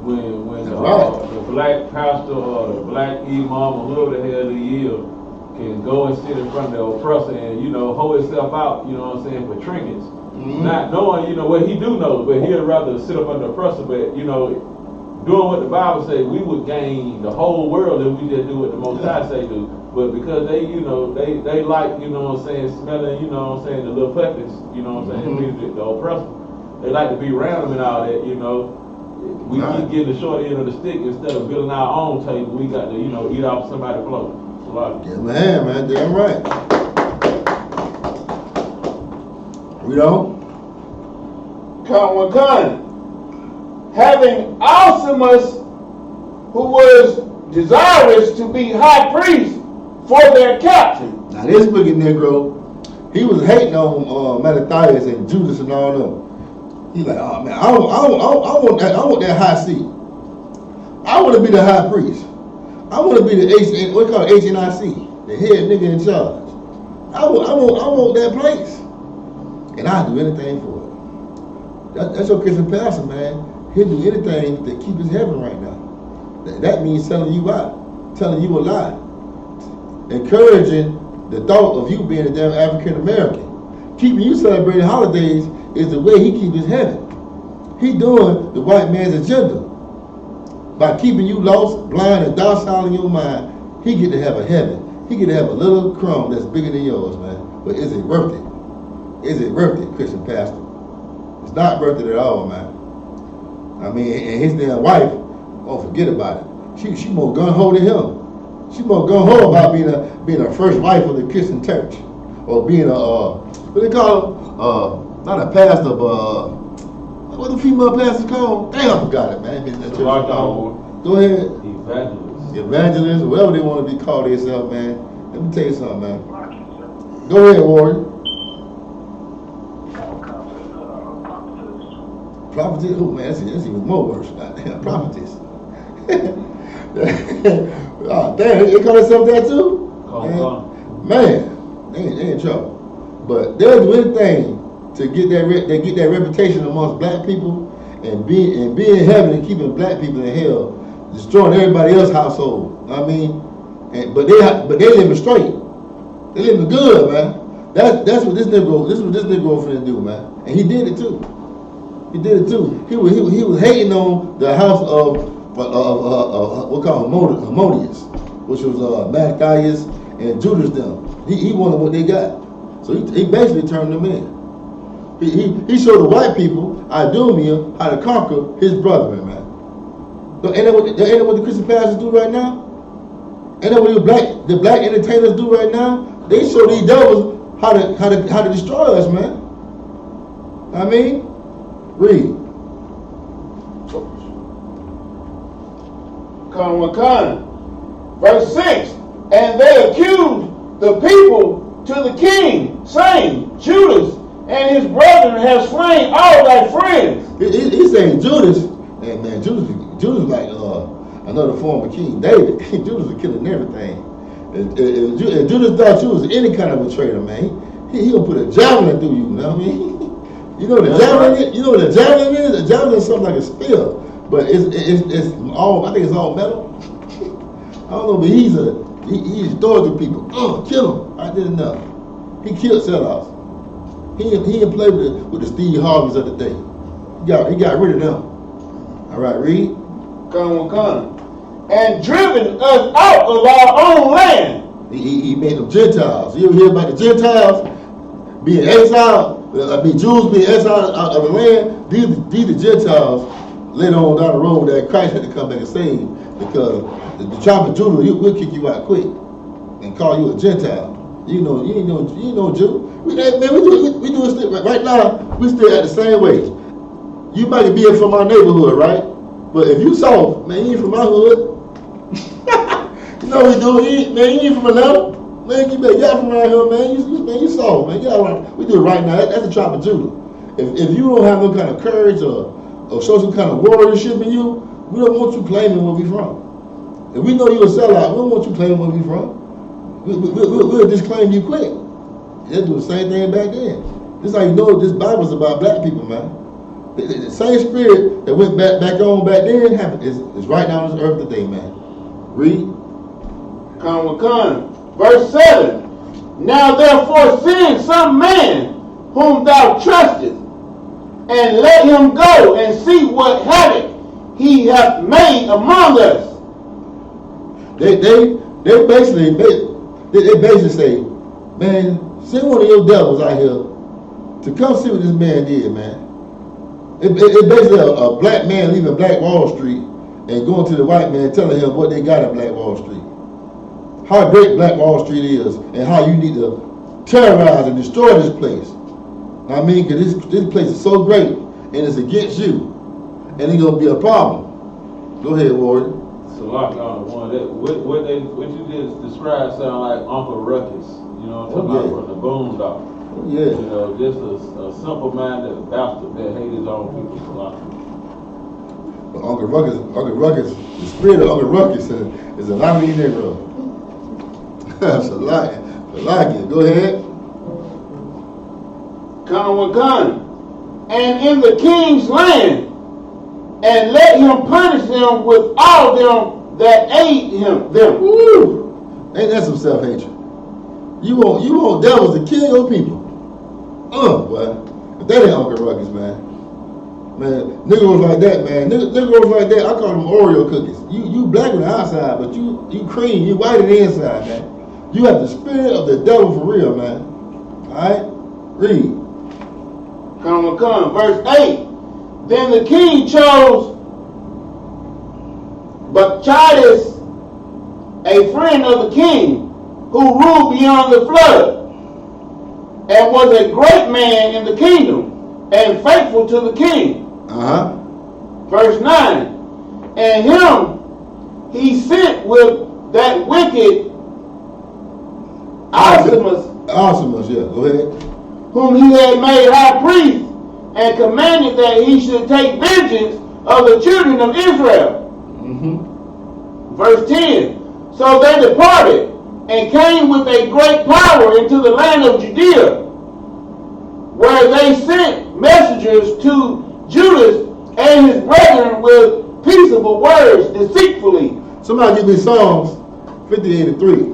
When the black pastor or the black imam or whoever the hell he is can go and sit in front of the oppressor and, hold himself out, for trinkets. Not knowing, what he do know, but he'd rather sit up under the oppressor, but, doing what the Bible says, we would gain the whole world if we just do what the Most High say do. But because they, they like, smelling, the little puppies, the oppressor. They like to be around them and all that, We keep getting the short end of the stick instead of building our own table. We got to, eat off somebody's plate. Yeah, man, damn right. Having Isupk, who was desirous to be high priest for their captain. Now this wicked Negro, he was hating on Mattathias and Judas and all them. He's like, oh man, I want that high seat. I want to be the high priest. I want to be the HNIC, the head nigga in charge. I want that place, and I'll do anything for it. That's your Christian pastor, man. He'll do anything to keep his heaven right now. That means telling you a lie, encouraging the thought of you being a damn African American. Keeping you celebrating holidays is the way he keeps his heaven. He doing the white man's agenda. By keeping you lost, blind, and docile in your mind, he get to have a heaven. He get to have a little crumb that's bigger than yours, man. But is it worth it? Is it worth it, Christian pastor? It's not worth it at all, man. I mean, and his damn wife, forget about it. She more gun-ho than him. She more gun-ho about being a first wife of the Christian church. Or being what they call not a pastor, but what the female pastors called? Damn, I forgot it, man. Go ahead. Evangelist, whatever they want to be called themselves, man. Let me tell you something, man. Go ahead, Warrior. Prophetess? Oh, man, that's even more worse. Goddamn, prophetess. Oh, damn, they call themselves that too? Man, they in trouble. But they'll do anything to get that reputation amongst black people and be in heaven and keeping black people in hell, destroying everybody else's household. I mean, but they living straight. They living good, man. That's what this Negro finna do, man. And he did it too. He was hating on the house of what called Harmonious, which was Mattathias and Judas them. He wanted what they got. So he basically turned them in. He showed the white people, Idumea, how to conquer his brethren, man. Ain't that what the Christian pastors do right now? Ain't that what the black entertainers do right now? They show these devils how to destroy us, man. I mean, read. Verse 6, and they accused the people to the king, saying, Judas and his brethren have slain all thy friends. He's saying Judas, and man, Judas like another form of King David. Judas was killing everything. If Judas thought you was any kind of a traitor, man, he gonna put a javelin through you. You know what I mean? You know what a javelin is? You know what a javelin is? A javelin is something like a spear, but it's all. I think it's all metal. I don't know, but he destroys the people. Kill him. I did enough. He killed sellouts. He didn't play with the Steve Harveys of the day. He got rid of them. All right, read. And driven us out of our own land. He made them Gentiles. You ever hear about the Gentiles being exiled? Jews being exiled out of the land. These the Gentiles later on down the road that Christ had to come back and save, because the tribe of Judah will kick you out quick and call you a Gentile. You know Jew. We do it right now. We still at the same way. You might be from our neighborhood, right? But if you soft, man, you ain't from my hood. You know what we do? You ain't from Atlanta. Man, you better get from around here, man. You soft, man. We do it right now. That's the tribe of Judah. If you don't have no kind of courage or show some kind of warriorship in you, we don't want you claiming where we from. If we know you a sellout, we don't want you claiming where we from. We'll disclaim you quick. They'll do the same thing back then. This is how you know this Bible's about black people, man. The same spirit that went back then is right now on this earth today, man. Read. Verse 7. Now therefore send some man whom thou trustest, and let him go and see what havoc he hath made among us. They basically say, man, send one of your devils out here to come see what this man did, man. It's basically a black man leaving Black Wall Street and going to the white man telling him what they got at Black Wall Street. How great Black Wall Street is and how you need to terrorize and destroy this place. I mean, because this place is so great and it's against you. And it's going to be a problem. Go ahead, Warrior. So like what you just described sound like Uncle Ruckus. You know what I'm talking about, from the Boondocks. Yeah. You know, just a simple-minded bastard that hate his own people for life. But Uncle Ruckus, the spirit of Uncle Ruckus is a lot of these Negroes. That's a lot. Go ahead. And in the king's land, and let him punish them with all them that aid them. Woo! Ain't that some self-hatred? You want devils to kill your people. Boy. If that ain't Uncle Ruckus, man. Man, Negroes like that, man. Negroes like that, I call them Oreo cookies. You black on the outside, but you cream, you white on the inside, man. You have the spirit of the devil for real, man. Alright? Read. Verse 8. Then the king chose Bacchidus, a friend of the king, who ruled beyond the flood, and was a great man in the kingdom, and faithful to the king. Verse 9. And him he sent with that wicked Awesomeness, yeah. Go ahead. Whom he had made high priest, and commanded that he should take vengeance of the children of Israel. Verse 10. So they departed and came with a great power into the land of Judea, where they sent messengers to Judas and his brethren with peaceable words deceitfully. Somebody give me Psalms 50:83.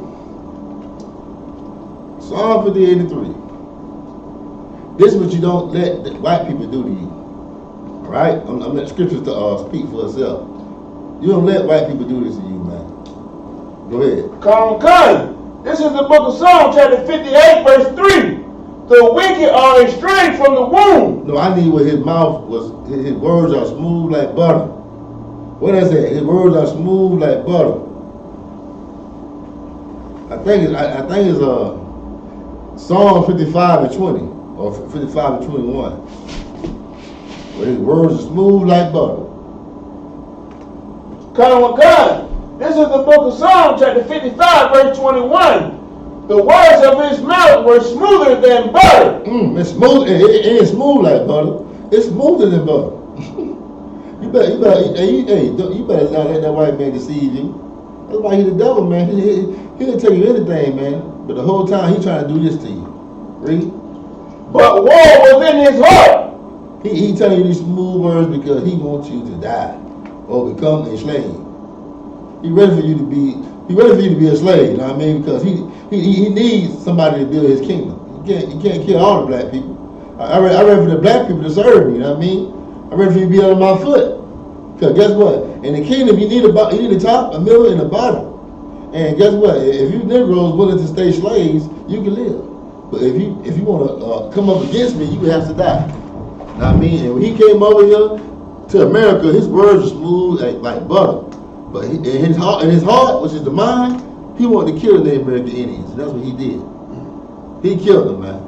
Psalm 50:83. This is what you don't let the white people do to you. All right? I'm letting scriptures to speak for itself. You don't let white people do this to you, man. Go ahead. Con. This is the book of Psalms, chapter 58, verse 3. The wicked are estranged from the womb. No, I need what his mouth was. His words are smooth like butter. What is that? His words are smooth like butter. I think it's Psalm 55 and 20 or 55 and 21. Where his words are smooth like butter. Con. This is the book of Psalms, chapter 55, verse 21. The words of his mouth were smoother than butter. It's smooth. It ain't smooth like butter. It's smoother than butter. You better not let that white man deceive you. That's why he's the devil, man. He'll tell you anything, man. But the whole time he's trying to do this to you. Read. But war was in his heart. He telling you these smooth words because he wants you to die or become a slave. He ready for you to be a slave, you know what I mean? Because he needs somebody to build his kingdom. You can't kill all the black people. I ready for the black people to serve me, you know what I mean? I'm ready for you to be under my foot. Because guess what? In the kingdom you need a top, a middle, and a bottom. And guess what? If you Negroes willing to stay slaves, you can live. But if you want to come up against me, you have to die. You know what I mean? And when he came over here to America, his words were smooth like butter. But in his heart, which is the mind, he wanted to kill the Native American Indians. And that's what he did. He killed them, man.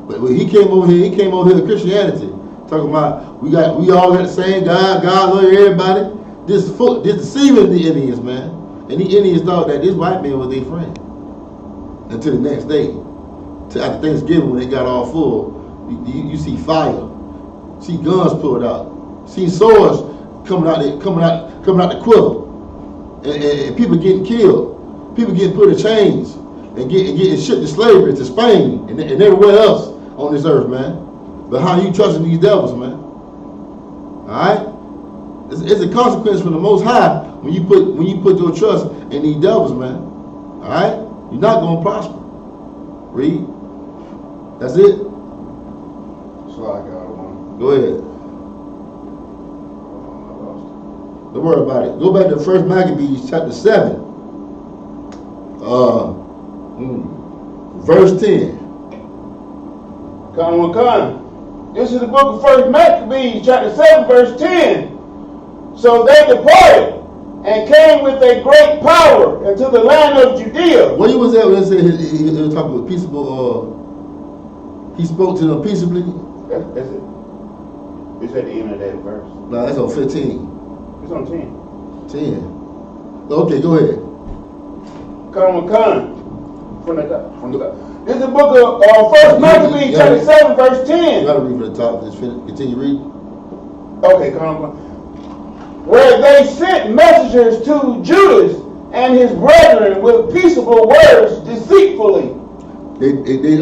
But when he came over here to Christianity, talking about we all got the same God love everybody. This deceiving the Indians, man. And the Indians thought that this white man was their friend. Until the next day. After Thanksgiving, when they got all full, you see fire. See guns pulled out. See swords coming out the quiver. And people getting killed, people getting put in chains, and getting shipped to slavery to Spain and everywhere else on this earth, man. But how you trusting these devils, man? All right, it's a consequence from the Most High when you put your trust in these devils, man. All right, you're not gonna prosper. Read. That's it. So I got one. Go ahead. Don't worry about it. Go back to 1 Maccabees chapter 7. Verse 10. Con. This is the book of 1 Maccabees chapter 7, verse 10. So they departed and came with a great power into the land of Judea. Where you was at when they said he was talking with peaceable, he spoke to them peaceably? That's it. It's at the end of that verse. No, that's on 15. It's on 10. 10. Okay, go ahead. Con. From the top. This is the book of 1 Maccabees chapter 7, verse 10. You gotta read from the top. Just continue reading. Okay, Con. Where they sent messengers to Judas and his brethren with peaceable words deceitfully. They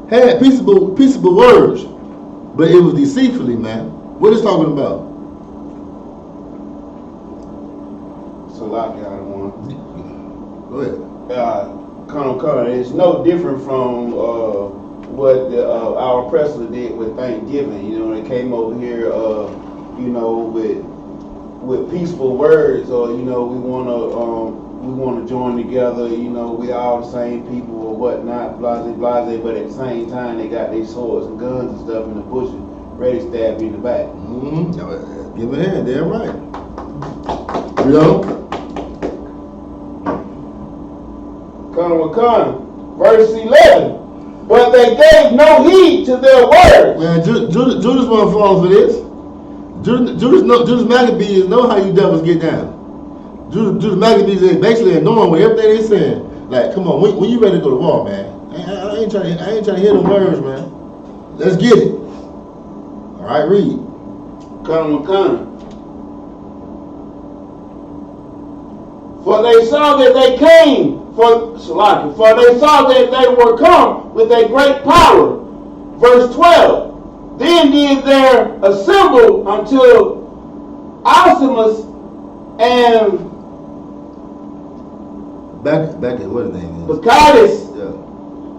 had peaceable words, but it was deceitfully, man. What is talking about? So like I one. Go ahead. Con. It's no different from what our oppressor did with Thanksgiving. You know, they came over here, with peaceful words, or we wanna join together. We all the same people or whatnot, blase. But at the same time, they got their swords and guns and stuff in the bushes, ready to stab you in the back. Give it a hand. Damn right. You know. Con. Verse 11. But they gave no heed to their words. Man, Judas wasn't falling for this. Judas Maccabees know how you devils get down. Judas Maccabees is basically ignoring with everything they saying. Like, come on, when you ready to go to war, man? I ain't trying to hear them words, man. Let's get it. All right, read. Con. For they saw that they came. For they saw that they were come with a great power. Verse 12. Then did there assemble until I.S.U.P.K and back at what the name is.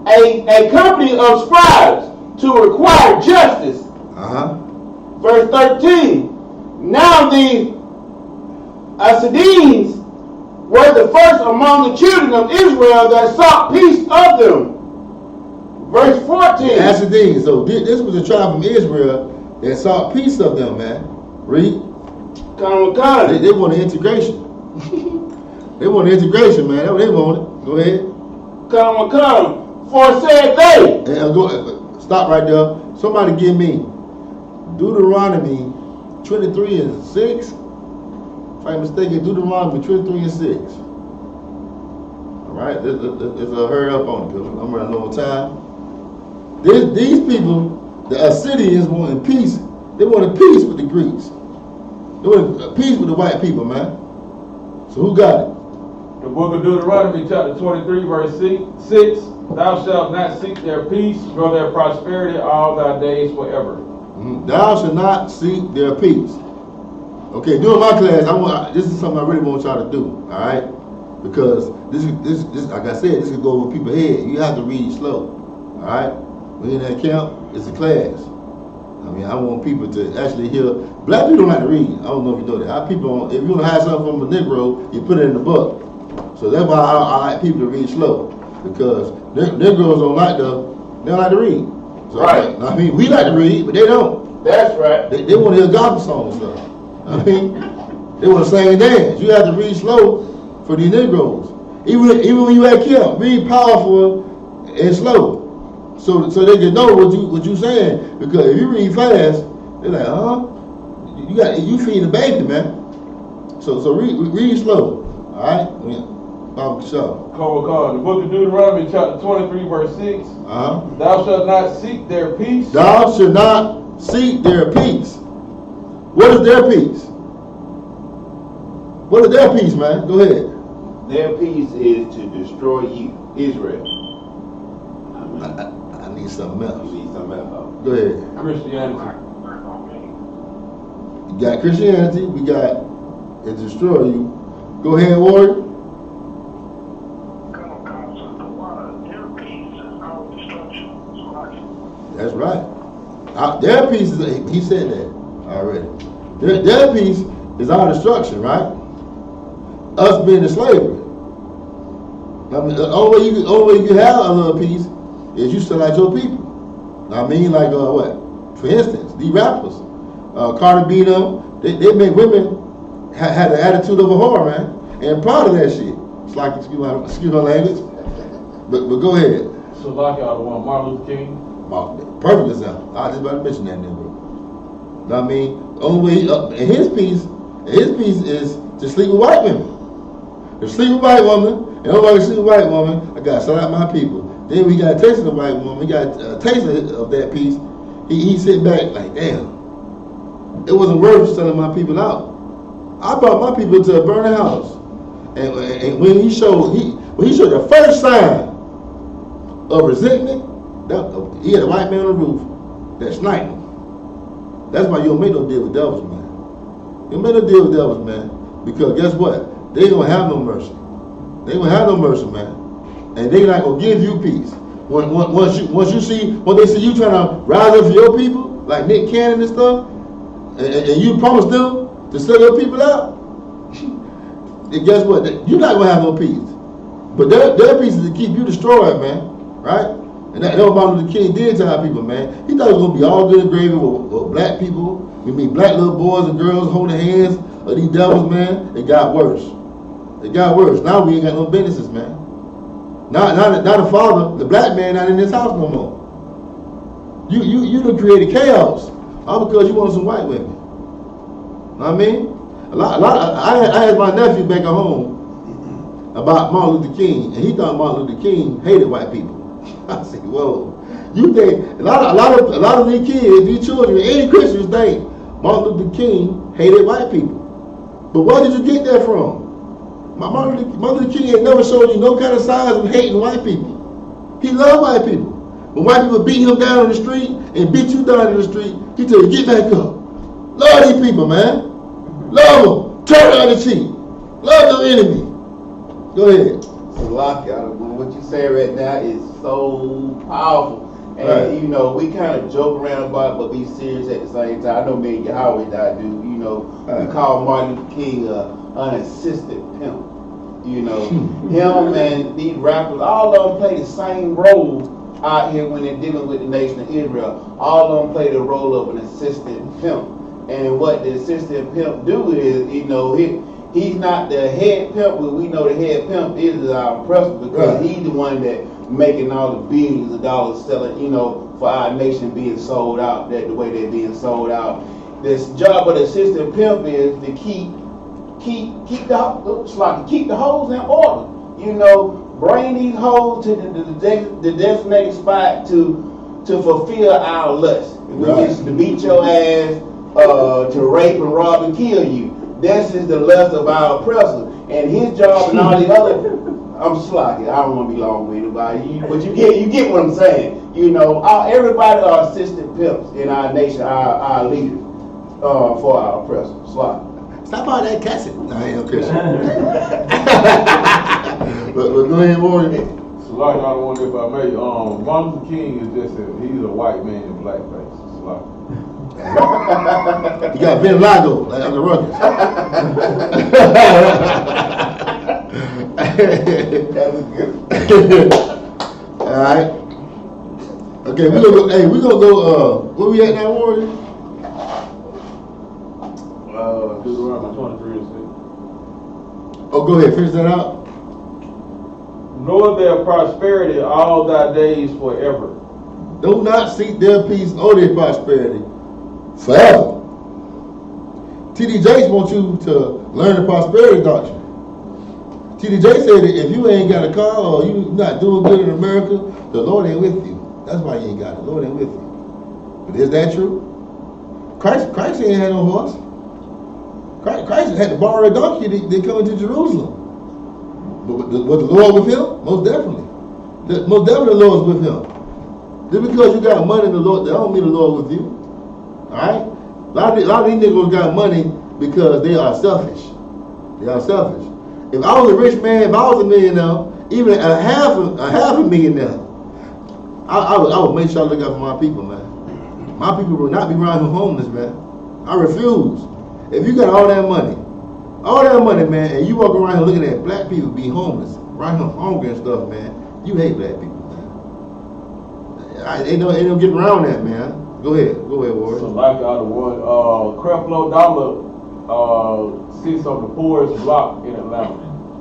a company of scribes to require justice. Verse 13. Now the I.S.U.P.K were the first among the children of Israel that sought peace of them. Verse 14. I.S.U.P.K. So this was a tribe from Israel that sought peace of them, man. Read. They wanted integration. They wanted integration, man. That's what they wanted. Go ahead. For said they. Stop right there. Somebody give me Deuteronomy 23 and 6. If I'm mistaken, Deuteronomy 23 and 6. All right, let's hurry up on it because I'm running low on time. These people, the Assyrians, wanted peace. They wanted peace with the Greeks. They wanted peace with the white people, man. So who got it? The book of Deuteronomy, chapter 23, verse 6. Thou shalt not seek their peace, nor their prosperity all thy days forever. Thou shalt not seek their peace. Okay, during my class, this is something I really want y'all to do, all right? Because this, like I said, this could go over people's head. You have to read slow, all right? When you're in that camp, it's a class. I mean, I want people to actually hear. Black people don't like to read. I don't know if you know that. If you want to hide something from a Negro, you put it in the book. So that's why I like people to read slow, because Negroes don't like to read. So, right. I mean, we like to read, but they don't. That's right. They want to hear gospel songs and stuff. I mean, they want to sing and dance. You have to read slow for these Negroes. Even when you at camp, read powerful and slow, so they can know what you saying. Because if you read fast, they're like, you feed the baby, man. So read slow. All right. The book of Deuteronomy, chapter 23, verse 6. Thou shalt not seek their peace. Thou shalt not seek their peace. What is their peace? What is their peace, man? Go ahead. Their peace is to destroy you, Israel. I need something else. You need something else. Go ahead. Christianity. You got Christianity. We got to destroy you. Go ahead, Warrior. That's right. Their peace is, he said that already. Their peace is our destruction, right? Us being in slavery. I mean, the only way you can have a little peace is you still like your people. I mean, like what? For instance, these rappers, Cardi B, they make women had the attitude of a whore, man, and proud of that shit. It's like excuse my language, but go ahead. So like y'all the one Martin Luther King. Perfect example. I just about to mention that nigga. Know what I mean? Only way and his peace is to sleep with white women. If sleep with white woman, and nobody sleep with white woman, I gotta sell out my people. Then we got a taste of the white woman, we got a taste of that peace. He sit back like, damn, it wasn't worth selling my people out. I brought my people to a burning house. And when he showed the first sign of resentment, he had a white man on the roof that sniped him. That's why you don't make no deal with devils, man. You don't make no deal with devils, man. Because guess what? They ain't gonna have no mercy. They ain't gonna have no mercy, man. And they not gonna give you peace. Once they see you trying to rise up for your people, like Nick Cannon and stuff, and you promise them to sell your people out, and guess what? You're not gonna have no peace. But their peace is to keep you destroyed, man. Right? And that's what Martin Luther King did to our people, man. He thought it was going to be all good and gravy with black people. We mean black little boys and girls holding hands of these devils, man. It got worse. It got worse. Now we ain't got no businesses, man. Now the father, the black man, not in this house no more. You done created chaos all because you wanted some white women. Know what I mean? I had my nephew back at home about Martin Luther King, and he thought Martin Luther King hated white people. I said, whoa. You think a lot of these kids, these children, any Christians think Martin Luther King hated white people. But where did you get that from? Martin Luther King had never showed you no kind of signs of hating white people. He loved white people. When white people beat him down on the street and beat you down in the street, he told you, get back up. Love these people, man. Love them. Turn the other cheek. Love the enemy. Go ahead. What you say right now is so powerful. And Right. you know, we kind of joke around about it, but be serious at the same time. I know me and Yahanna that do. You know, Right. we call Martin Luther King an assistant pimp. You know, him and these rappers, all of them play the same role out here when they're dealing with the nation of Israel. All of them play the role of an assistant pimp. And what the assistant pimp do is, you know, he's not the head pimp, but we know the head pimp is our oppressor because Right. he's the one that making all the billions of dollars selling, you know, for our nation being sold out, that the way they're being sold out. This job of the assistant pimp is to keep the hoes in order. You know, bring these hoes to the designated spot to fulfill our lust, which Right. is to beat your ass, to rape and rob and kill you. This is the lust of our oppressor, and his job and all the other. I'm slacking. I don't want to be long-winded about it, but you get what I'm saying. You know, everybody are assistant pimps in our nation, our leaders, for our oppressor. Slacking. Stop all that cussing. No, I ain't no cussing. but go ahead, Warren. So like I don't want if I may, Martin Luther King is just he's a white man in blackface. It's like You got Ben Lago, like on the Ruggers. That was good. All right. Okay, we gonna go. Hey, we gonna go. Where we at now, Warren? Deuteronomy 23:6. Oh, go ahead. Finish that out. Nor their prosperity all thy days forever. Do not seek their peace or their prosperity forever. T.D. Jakes wants you to learn the prosperity doctrine. T.D. Jakes said that if you ain't got a car or you not doing good in America, the Lord ain't with you. That's why you ain't got it. The Lord ain't with you. But is that true? Christ ain't had no horse. Christ had to borrow a donkey to come into Jerusalem. But was the Lord with him? Most definitely. Most definitely the Lord was with him. Just because you got money in the Lord, that don't mean the Lord with you. Alright? A lot of these niggas got money because they are selfish. They are selfish. If I was a rich man, if I was a millionaire, even a half a millionaire, I would make sure I look out for my people, man. My people will not be around here homeless, man. I refuse. If you got all that money, man, and you walk around here looking at black people be homeless, right here hungry and stuff, man, you hate black people, man. Ain't no getting around that, man. Go ahead, So Warren. like the one, Creflo Dollar sits on the poorest block in Atlanta.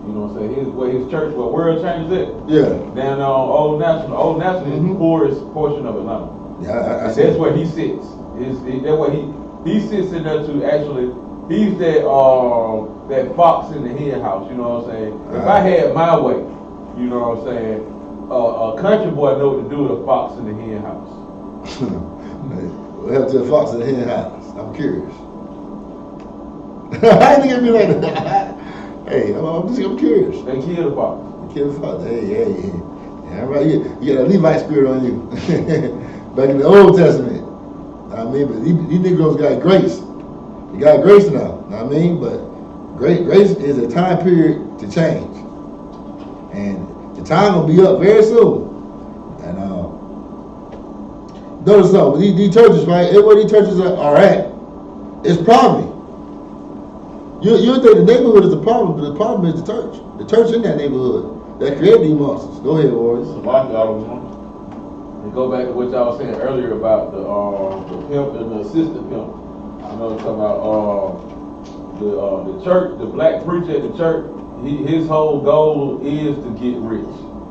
You know what I'm saying? His church, where World Change is at. Yeah. Down on Old National. Old National is the poorest portion of Atlanta. Yeah, I And see. that's where he sits. That's where he sits in there to actually. He's that fox in the hen house. You know what I'm saying? If I had my way, you know what I'm saying? A country boy know what to do with a fox in the hen house. What happened to the fox in the hen house? I'm curious. I ain't gonna be like that. Hey, I'm curious. They kill the fox. Kill the fox. Hey. Yeah, right. You got a Levite spirit on you. Back in the Old Testament. I mean, but these Negroes got grace. You got grace now. I mean, but grace is a time period to change. And the time will be up very soon. And notice something, these churches, right? Everywhere these churches are at, it's poverty. You think the neighborhood is the problem, but the problem is the church. The church in that neighborhood that created these monsters. Go ahead, Warren. So like and go back to what y'all was saying earlier about the pimp and the assistant pimp. You know, talking about the church, the black preacher at the church. His whole goal is to get rich.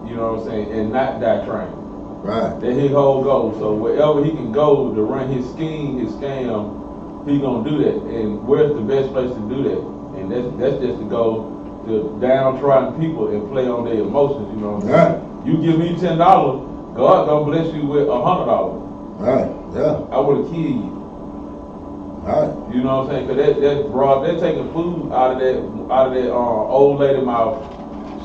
You know what I'm saying, and not die trying. Right. That's his whole goal. So wherever he can go to run his scheme, his scam, he gonna do that. And where's the best place to do that? And that's just to go to downtrodden people and play on their emotions. You know what I'm saying? Right. You give me $10, God gonna bless you with $100. Right. Yeah. I would have killed you. Right. You know what I'm saying? Cause they're taking food out of that old lady mouth.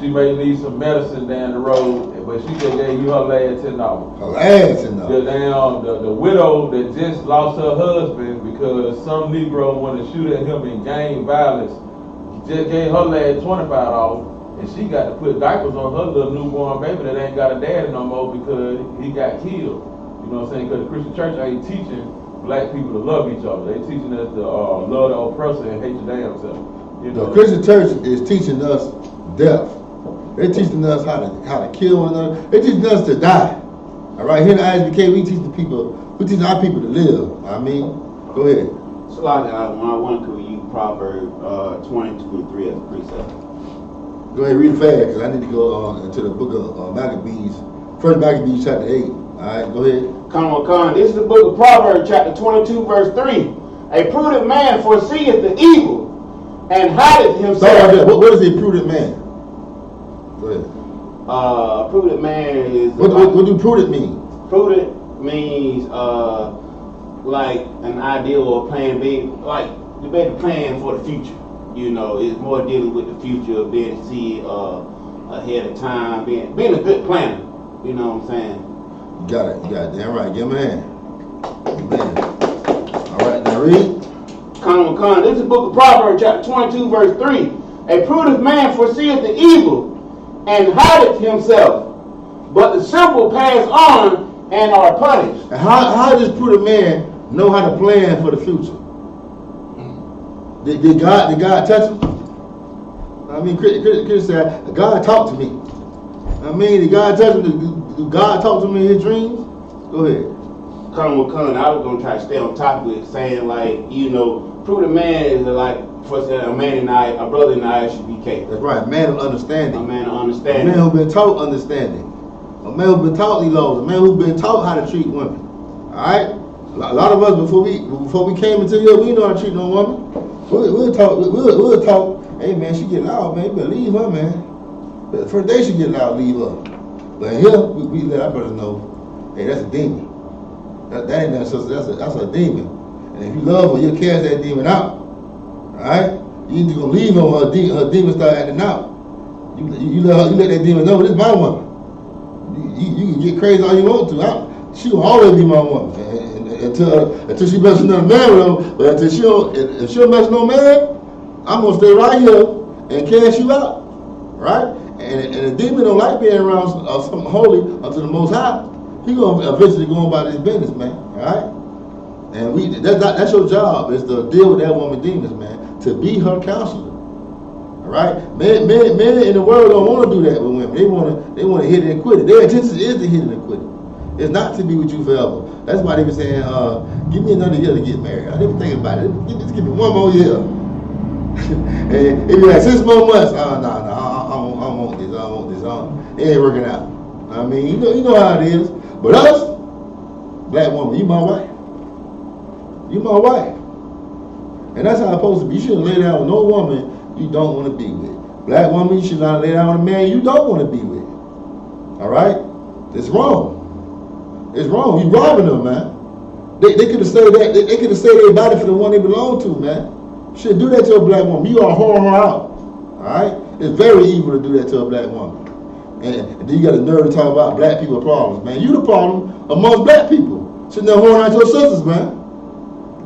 She may need some medicine down the road, but she just gave you her last $10. Her last $10. The widow that just lost her husband because some Negro wanted to shoot at him in gang violence, just gave her last $25, and she got to put diapers on her little newborn baby that ain't got a daddy no more because he got killed. know what I'm saying? Because the Christian church ain't teaching black people to love each other. They teaching us to love the oppressor and hate your damn self. You know? The Christian church is teaching us death. They're teaching us how to kill one another. They're teaching us to die. All right, here in the I.S.U.P.K, we teach our people to live. I mean, go ahead. So like when I want to read Proverbs 22:3 as a precept. Go ahead, read it fast, because I need to go into the book of Maccabees, First Maccabees chapter 8. All right, go ahead. Come on. This is the book of Proverbs chapter 22 verse 3. A prudent man foreseeth the evil and hideth himself. Start right there. What is a prudent man? Go ahead. A prudent man is... What do prudent mean? Prudent means like an ideal or plan B, like the better plan for the future. You know, it's more dealing with the future, being to see ahead of time, being a good planner. You know what I'm saying? You got it. Damn right. Give him a hand. All right, now read. Come on. This is the book of Proverbs, chapter 22, verse 3. A prudent man foreseeth the evil and hideth himself, but the simple pass on and are punished. And how does prudent man know how to plan for the future? Did God touch him? I mean, Chris said, God talked to me. I mean, did God touch him? Did God talk to him in his dreams? Go ahead. Come on. I was going to try to stay on top of it, saying like, you know, prudent man is like, for a brother in the I.S.U.P.K. That's right, a man of understanding. A man of understanding. A man who's been taught understanding. A man who's been taught these laws. A man who's been taught how to treat women. All right? A lot of us, before we came into here, we know how to treat no woman. We'll talk. Hey man, she get loud, man. You better leave her, man. But the first day she get loud, leave her. But here, we let our brothers know, hey, that's a demon. That ain't that sister. That's a demon. And if you love her, you'll cast that demon out. All right? You either gonna leave her or her demon start acting out. You let that demon know this is my woman. You can get crazy all you want to. She will always be my woman. Until she messes another man with her, but if she don't mess no man, I'm gonna stay right here and cast you out, right? And the demon don't like being around something holy unto the Most High. He gonna eventually go on about his business, man. All right? And that's your job, is to deal with that woman demons, man. To be her counselor. All right? Men in the world don't want to do that with women. They want to hit it and quit it. Their intention is to hit it and quit it. It's not to be with you forever. That's why they were saying, give me another year to get married. I didn't think about it. Just give me one more year. And if you like 6 more months, no, I don't want this. It ain't working out. I mean, you know how it is. But us, black woman, you my wife. You my wife. And that's how it's supposed to be. You shouldn't lay down with no woman you don't want to be with. Black woman, you should not lay down with a man you don't want to be with. All right? It's wrong. It's wrong. You robbing them, man. They could have said that. They could have said they body for the one they belong to, man. You shouldn't do that to a black woman. You are whoring her out. All right? It's very evil to do that to a black woman. And then you got the nerve to talk about black people problems, man. You the problem amongst black people. Sitting there whoring out your sisters, man.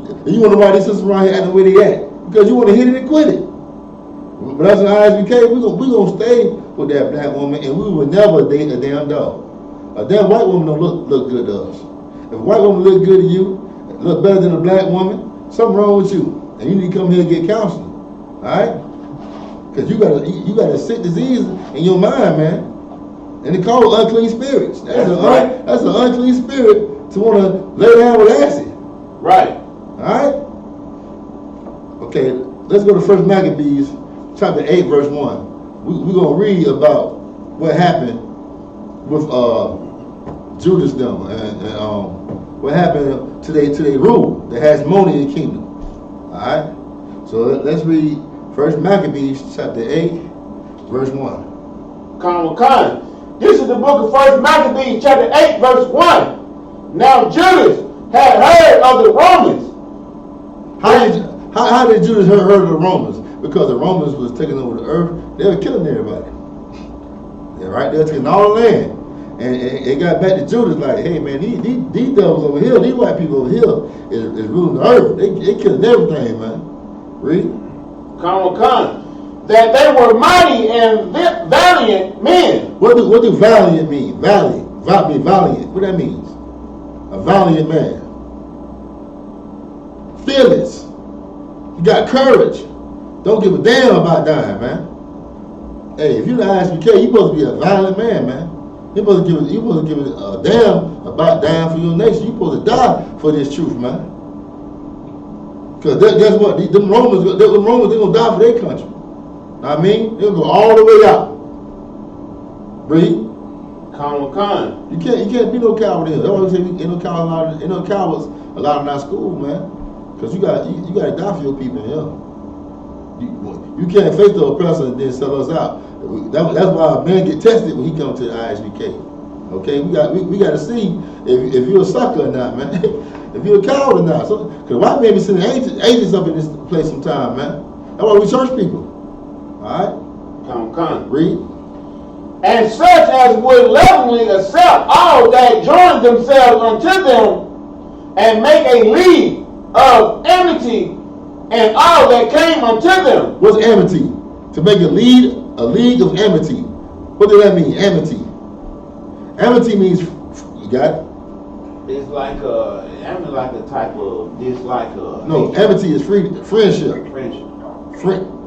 And you want to ride these sisters around here acting the way they act because you want to hit it and quit it. But us in I.S.U.P.K, we gonna stay with that black woman, and we will never date a damn dog. A damn white woman don't look good to us. If a white woman look good to you, look better than a black woman, something wrong with you, and you need to come here and get counseling. All right? Because you got a sick disease in your mind, man, and they call it unclean spirits. That's an unclean spirit to want to lay down with acid. Right. All right? Okay, let's go to 1 Maccabees, chapter 8, verse 1. We're going to read about what happened with Judas them and what happened to their rule, the Hasmonean kingdom. All right? So let's read 1 Maccabees, chapter 8, verse 1. Con. This is the book of 1 Maccabees, chapter 8, verse 1. Now Judas had heard of the Romans. How did Judas heard of the Romans? Because the Romans was taking over the earth. They were killing everybody. They're right there taking all the land. And it got back to Judas like, hey man, these devils over here, these white people over here is ruling the earth. They killing everything, man. Read. Con. That they were mighty and valiant men. What do valiant mean? Valiant. What that means? A a valiant man. Fearless. You got courage. Don't give a damn about dying, man. Hey, if you're the I.S.U.K, you're supposed to be a violent man, man. You're supposed to give a damn about dying for your nation. You're supposed to die for this truth, man. Because guess what? Them Romans, they're going to die for their country. Know what I mean? They'll go all the way out. Read. Con. You can't be no coward here. That's why we say ain't no cowards allowed in our school, man. Because you got to die for your people here. You can't face the oppressor and then sell us out. That's why a man get tested when he comes to the I.S.U.K. Okay, we got to see if you're a sucker or not, man. If you're a coward or not. Because white men be sending agents up in this place sometime, man. That's why we church people. All right. Con. Read. And such as would lovingly accept all that join themselves unto them, and make a league of enmity, and all that came unto them. What's enmity? To make a league of enmity. What does that mean? Enmity. Enmity means, you got it? It's like a type of dislike. No, enmity is friendship. Friendship.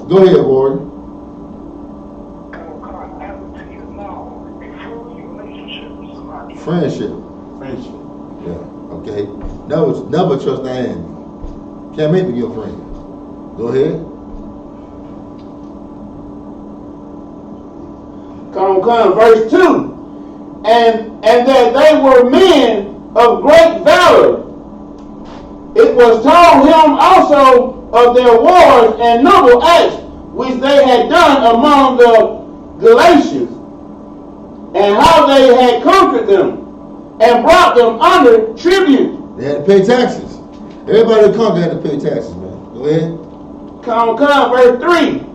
Go ahead, Warren. Friendship. Yeah. Okay. Never trust the enemy. Can't make me your friend. Go ahead. Come, verse 2. And that they were men of great valor. It was told him also of their wars and noble acts which they had done among the Galatians, and how they had conquered them and brought them under tribute. They had to pay taxes. Everybody that conquered had to pay taxes, man. Go ahead. Come, verse 3.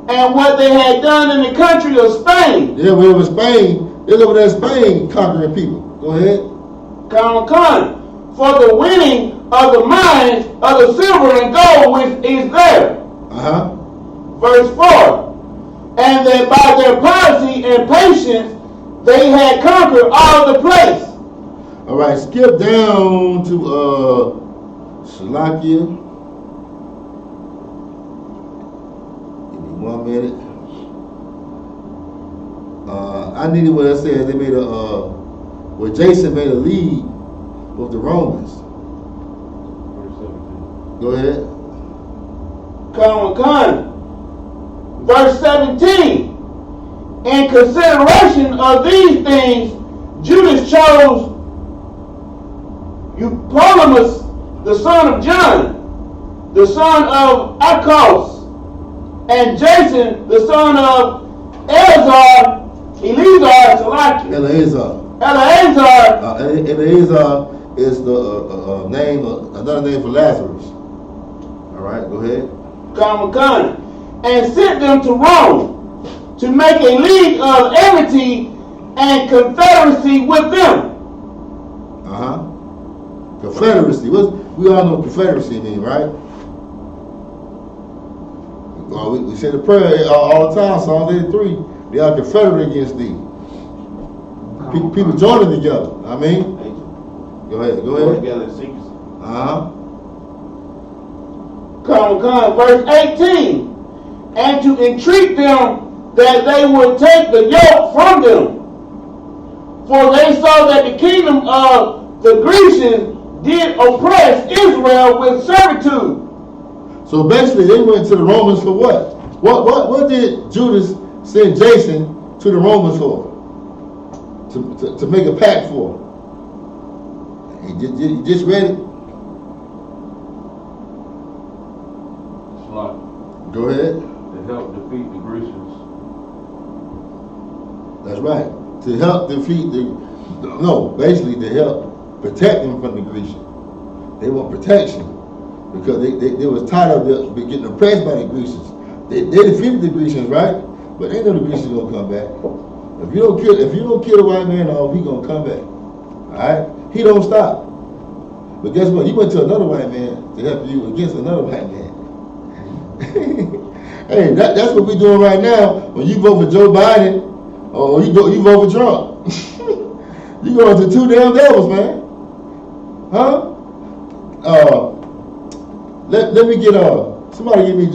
And what they had done in the country of Spain. Yeah, we were in Spain. They're over there in Spain conquering people. Go ahead. Come, for the winning of the mines of the silver and gold which is there. Verse 4. And that by their piety and patience they had conquered all the place. All right, skip down to Shalakia. Give me 1 minute. I needed what I said. They made where Jason made a league with the Romans. Go ahead. Come. Verse 17. In consideration of these things, Judas chose Eupolemus, the son of John, the son of Achos, and Jason, the son of Eleazar is the name, another name for Lazarus. All right, go ahead. Come, and sent them to Rome to make a league of enmity and confederacy with them. Confederacy. We all know confederacy means, right? We say the prayer all the time, Psalm 83. They are confederate against thee. People joining together. I mean, go ahead. Together in secrecy. Come, verse 18. And to entreat them that they would take the yoke from them. For they saw that the kingdom of the Grecians did oppress Israel with servitude. So basically they went to the Romans for what? What did Judas send Jason to the Romans for? To make a pact for? He just read it? Go ahead. To help defeat the Grecians. That's right. To help defeat basically to help protect them from the Grecians. They want protection because they was tired of getting oppressed by the Grecians. They defeated the Grecians, right? But they know the Grecians gonna come back. If you don't kill the white man off, he gonna come back. All right? He don't stop. But guess what? You went to another white man to help you against another white man. Hey, that's what we're doing right now. When you vote for Joe Biden, or you vote for Trump, you going to two damn devils, man. Huh? Let me get somebody give me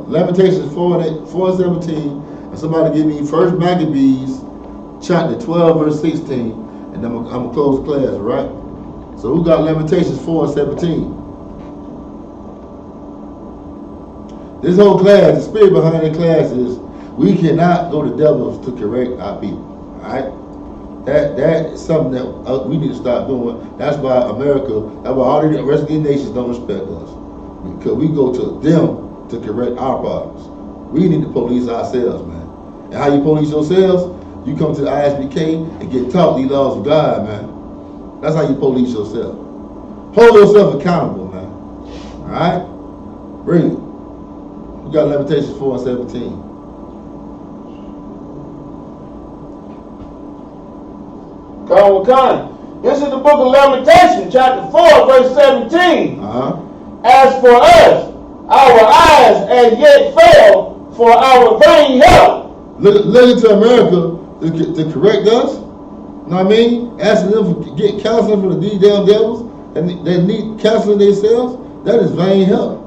Lamentations 4:17, and somebody give me 1 Maccabees chapter 12 verse 16, and then I'm gonna close the class, all right? So who got Lamentations 4:17? This whole class, the spirit behind the class is we cannot go to devils to correct our people, all right? That is something that we need to start doing. That's why America, that's why all the rest of these nations don't respect us. Because we go to them to correct our problems. We need to police ourselves, man. And how you police yourselves? You come to the I.S.U.P.K. and get taught these laws of God, man. That's how you police yourself. Hold yourself accountable, man. All right? Bring it. We got Lamentations 4:17. This is the book of Lamentations, chapter 4, verse 17. As for us, our eyes as yet fail for our vain help. Looking to America to correct us. You know what I mean? Asking them to get counseling from these damn devils and they need counseling themselves. That is vain help.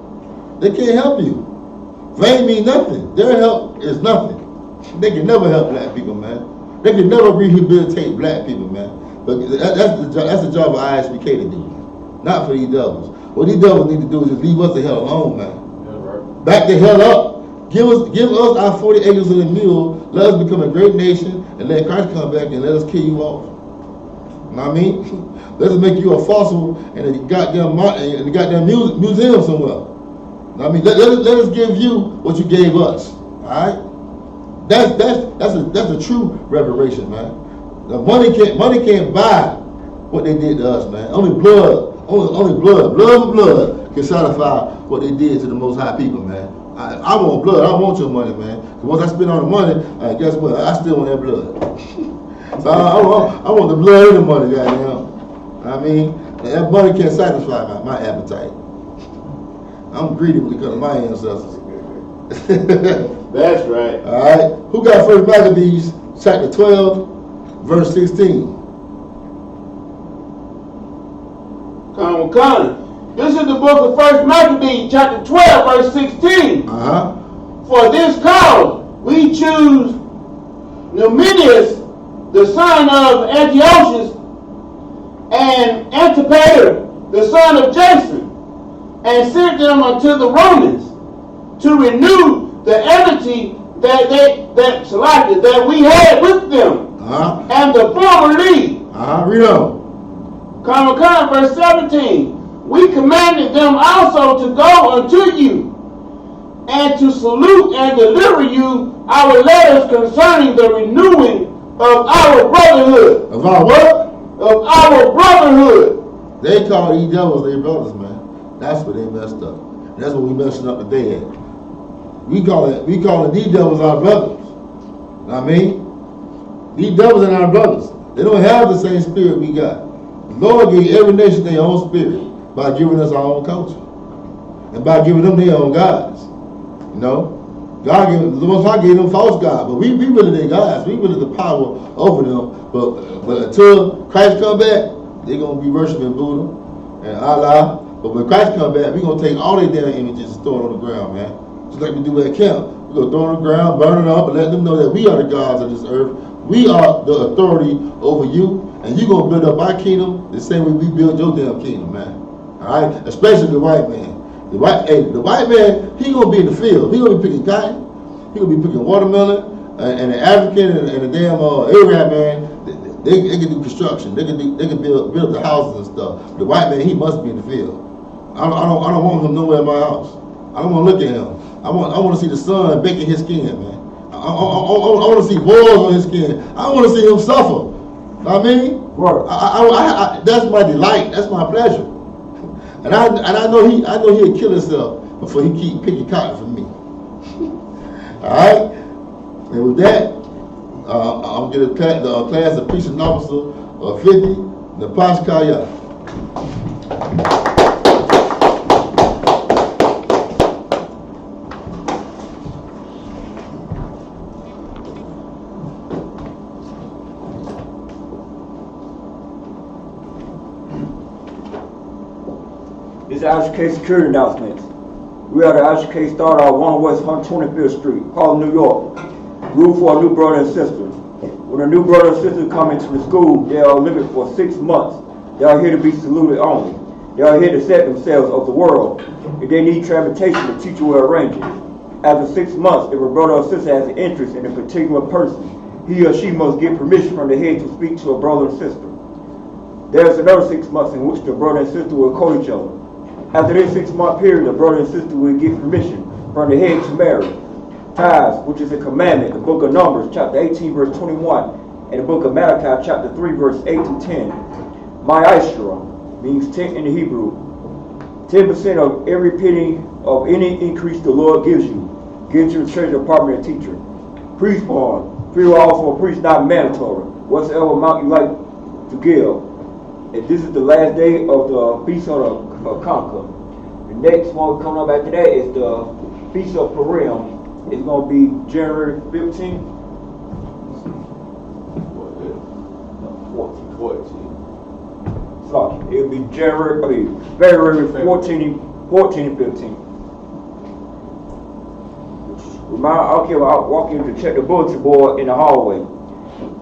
They can't help you. Vain means nothing. Their help is nothing. They can never help black people, man. They can never rehabilitate black people, man. But that's the job of I.S.U.P.K. to do, not for these devils. What these devils need to do is just leave us the hell alone, man. Yeah, right. Back the hell up. Give us our 40 acres of the mule. Let us become a great nation, and let Christ come back and let us kill you off. You know what I mean? Let us make you a fossil in a goddamn museum somewhere. You know what I mean? Let us give you what you gave us. All right? That's a true reparation, man. The money can't buy what they did to us, man. Only blood can satisfy what they did to the Most High people, man. I want blood. I want your money, man. Because once I spend all the money, guess what? I still want that blood. So I want the blood and the money, goddamn. I mean, that money can't satisfy my appetite. I'm greedy when it comes to my ancestors. That's right. All right. Who got 1 Maccabees chapter 12, verse 16? This is the book of 1 Maccabees, chapter 12, verse 16. For this cause we choose Numenius, the son of Antiochus, and Antipater, the son of Jason, and sent them unto the Romans to renew the enmity that we had with them, and the former league. Read on. Verse 17. We commanded them also to go unto you, and to salute and deliver you our letters concerning the renewing of our brotherhood. Of our what? Of our brotherhood. They call these devils their brothers, man. That's where they messed up. And that's what we messing up today at. We calling these devils our brothers. You know what I mean? These devils are our brothers. They don't have the same spirit we got. The Lord gave every nation their own spirit by giving us our own culture. And by giving them their own gods. You know? The Most High gave them false gods, but we really their gods. We really the power over them. But until Christ come back, they're gonna be worshiping Buddha and Allah. But when Christ come back, we're gonna take all their damn images and throw it on the ground, man. Just like we do at camp. We're gonna throw it on the ground, burn it up, and let them know that we are the gods of this earth. We are the authority over you, and you're gonna build up our kingdom the same way we build your damn kingdom, man. Alright? Especially the white man. The white man, he gonna be in the field. He gonna be picking cotton. He gonna be picking watermelon. And the African and the damn Arab man, they can do construction. They can build the houses and stuff. The white man, he must be in the field. I don't want him nowhere in my house. I don't want to look at him. I want to see the sun baking his skin, man. I want to see boils on his skin. I want to see him suffer. Know what I mean? Right. I that's my delight. That's my pleasure. And I know he'll kill himself before he keep picking cotton from me. All right. And with that, I'm going to get the class of preaching officer of 50, the Pashkaya. This is I.S.U.K security announcements. We are the I.S.U.K starter on 1 West 125th Street, Harlem, New York. Room for a new brother and sister. When a new brother and sister come into the school, they are limited for 6 months. They are here to be saluted only. They are here to set themselves of the world. If they need transportation, the teacher will arrange it. After 6 months, if a brother or sister has an interest in a particular person, he or she must get permission from the head to speak to a brother and sister. There is another 6 months in which the brother and sister will court each other. After this 6-month period, the brother and sister will get permission from the head to marry. Tithes, which is a commandment, the book of Numbers, chapter 18, verse 21, and the book of Malachi, chapter 3, verse 8 to 10. My means 10 in the Hebrew. 10% of every penny of any increase the Lord gives you. Give to the treasury department and teacher. Priest bond. Free will for a priest, not mandatory. Whatsoever amount you like to give. And this is the last day of the Feast of Hanukkah. The next one coming up after that is the Feast of Purim. It's going to be January 15th. 14. It'll be February 14 and 15. I'll walk in to check the bulletin board in the hallway.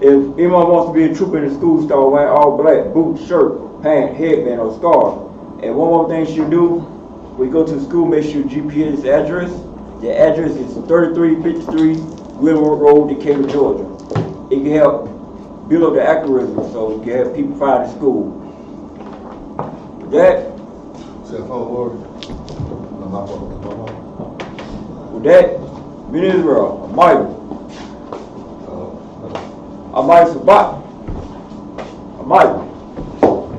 If anyone wants to be a trooper in the school, start wearing all black, boots, shirt, pants, headband, or scarf. And one more thing you do, when you go to the school, make sure GPS address. The address is 3353 Glenwood Road, Decatur, Georgia. It can help build up the accuracy so you can have people find the school. With that, with that, men of Israel, I.S.U.P.K,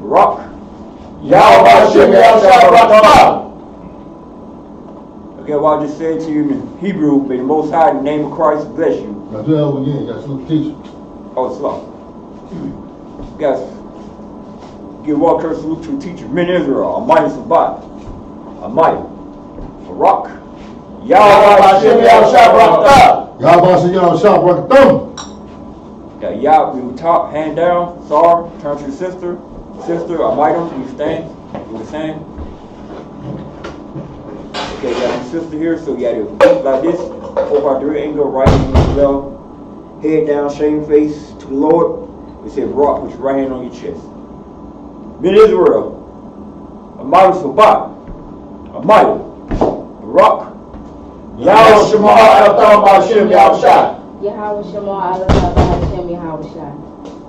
Rock. Okay, what I just said to you in Hebrew, may the Most High, in the name of Christ, bless you. Now do that again. You got to salute the teacher. Oh, it's lost. Guys, give one curse salute to the teacher. Men of Israel, Almighty Sabbat, Almighty, Rock. Yahweh Shem Got Yah, we top, hand down, Sar, turn to your sister. Sister, Almighty, you stand. You the same. Okay, got your sister here, so you got to like this. 4x3 angle, right hand left. Head down, shame face to the Lord. We say rock, put your right hand on your chest. Men of Israel, Almighty Sabbat, Almighty, Rock. Yahweh Shema Elotam Hashem Yahushua. Yahweh Shema Elotam Hashem Yahushua.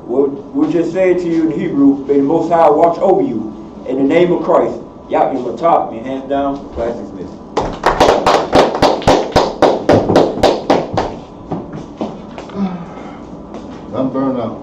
We'll just say it to you in Hebrew, may the Most High watch over you. In the name of Christ, Yah, you top, your hands down, class dismissed. I'm burned out.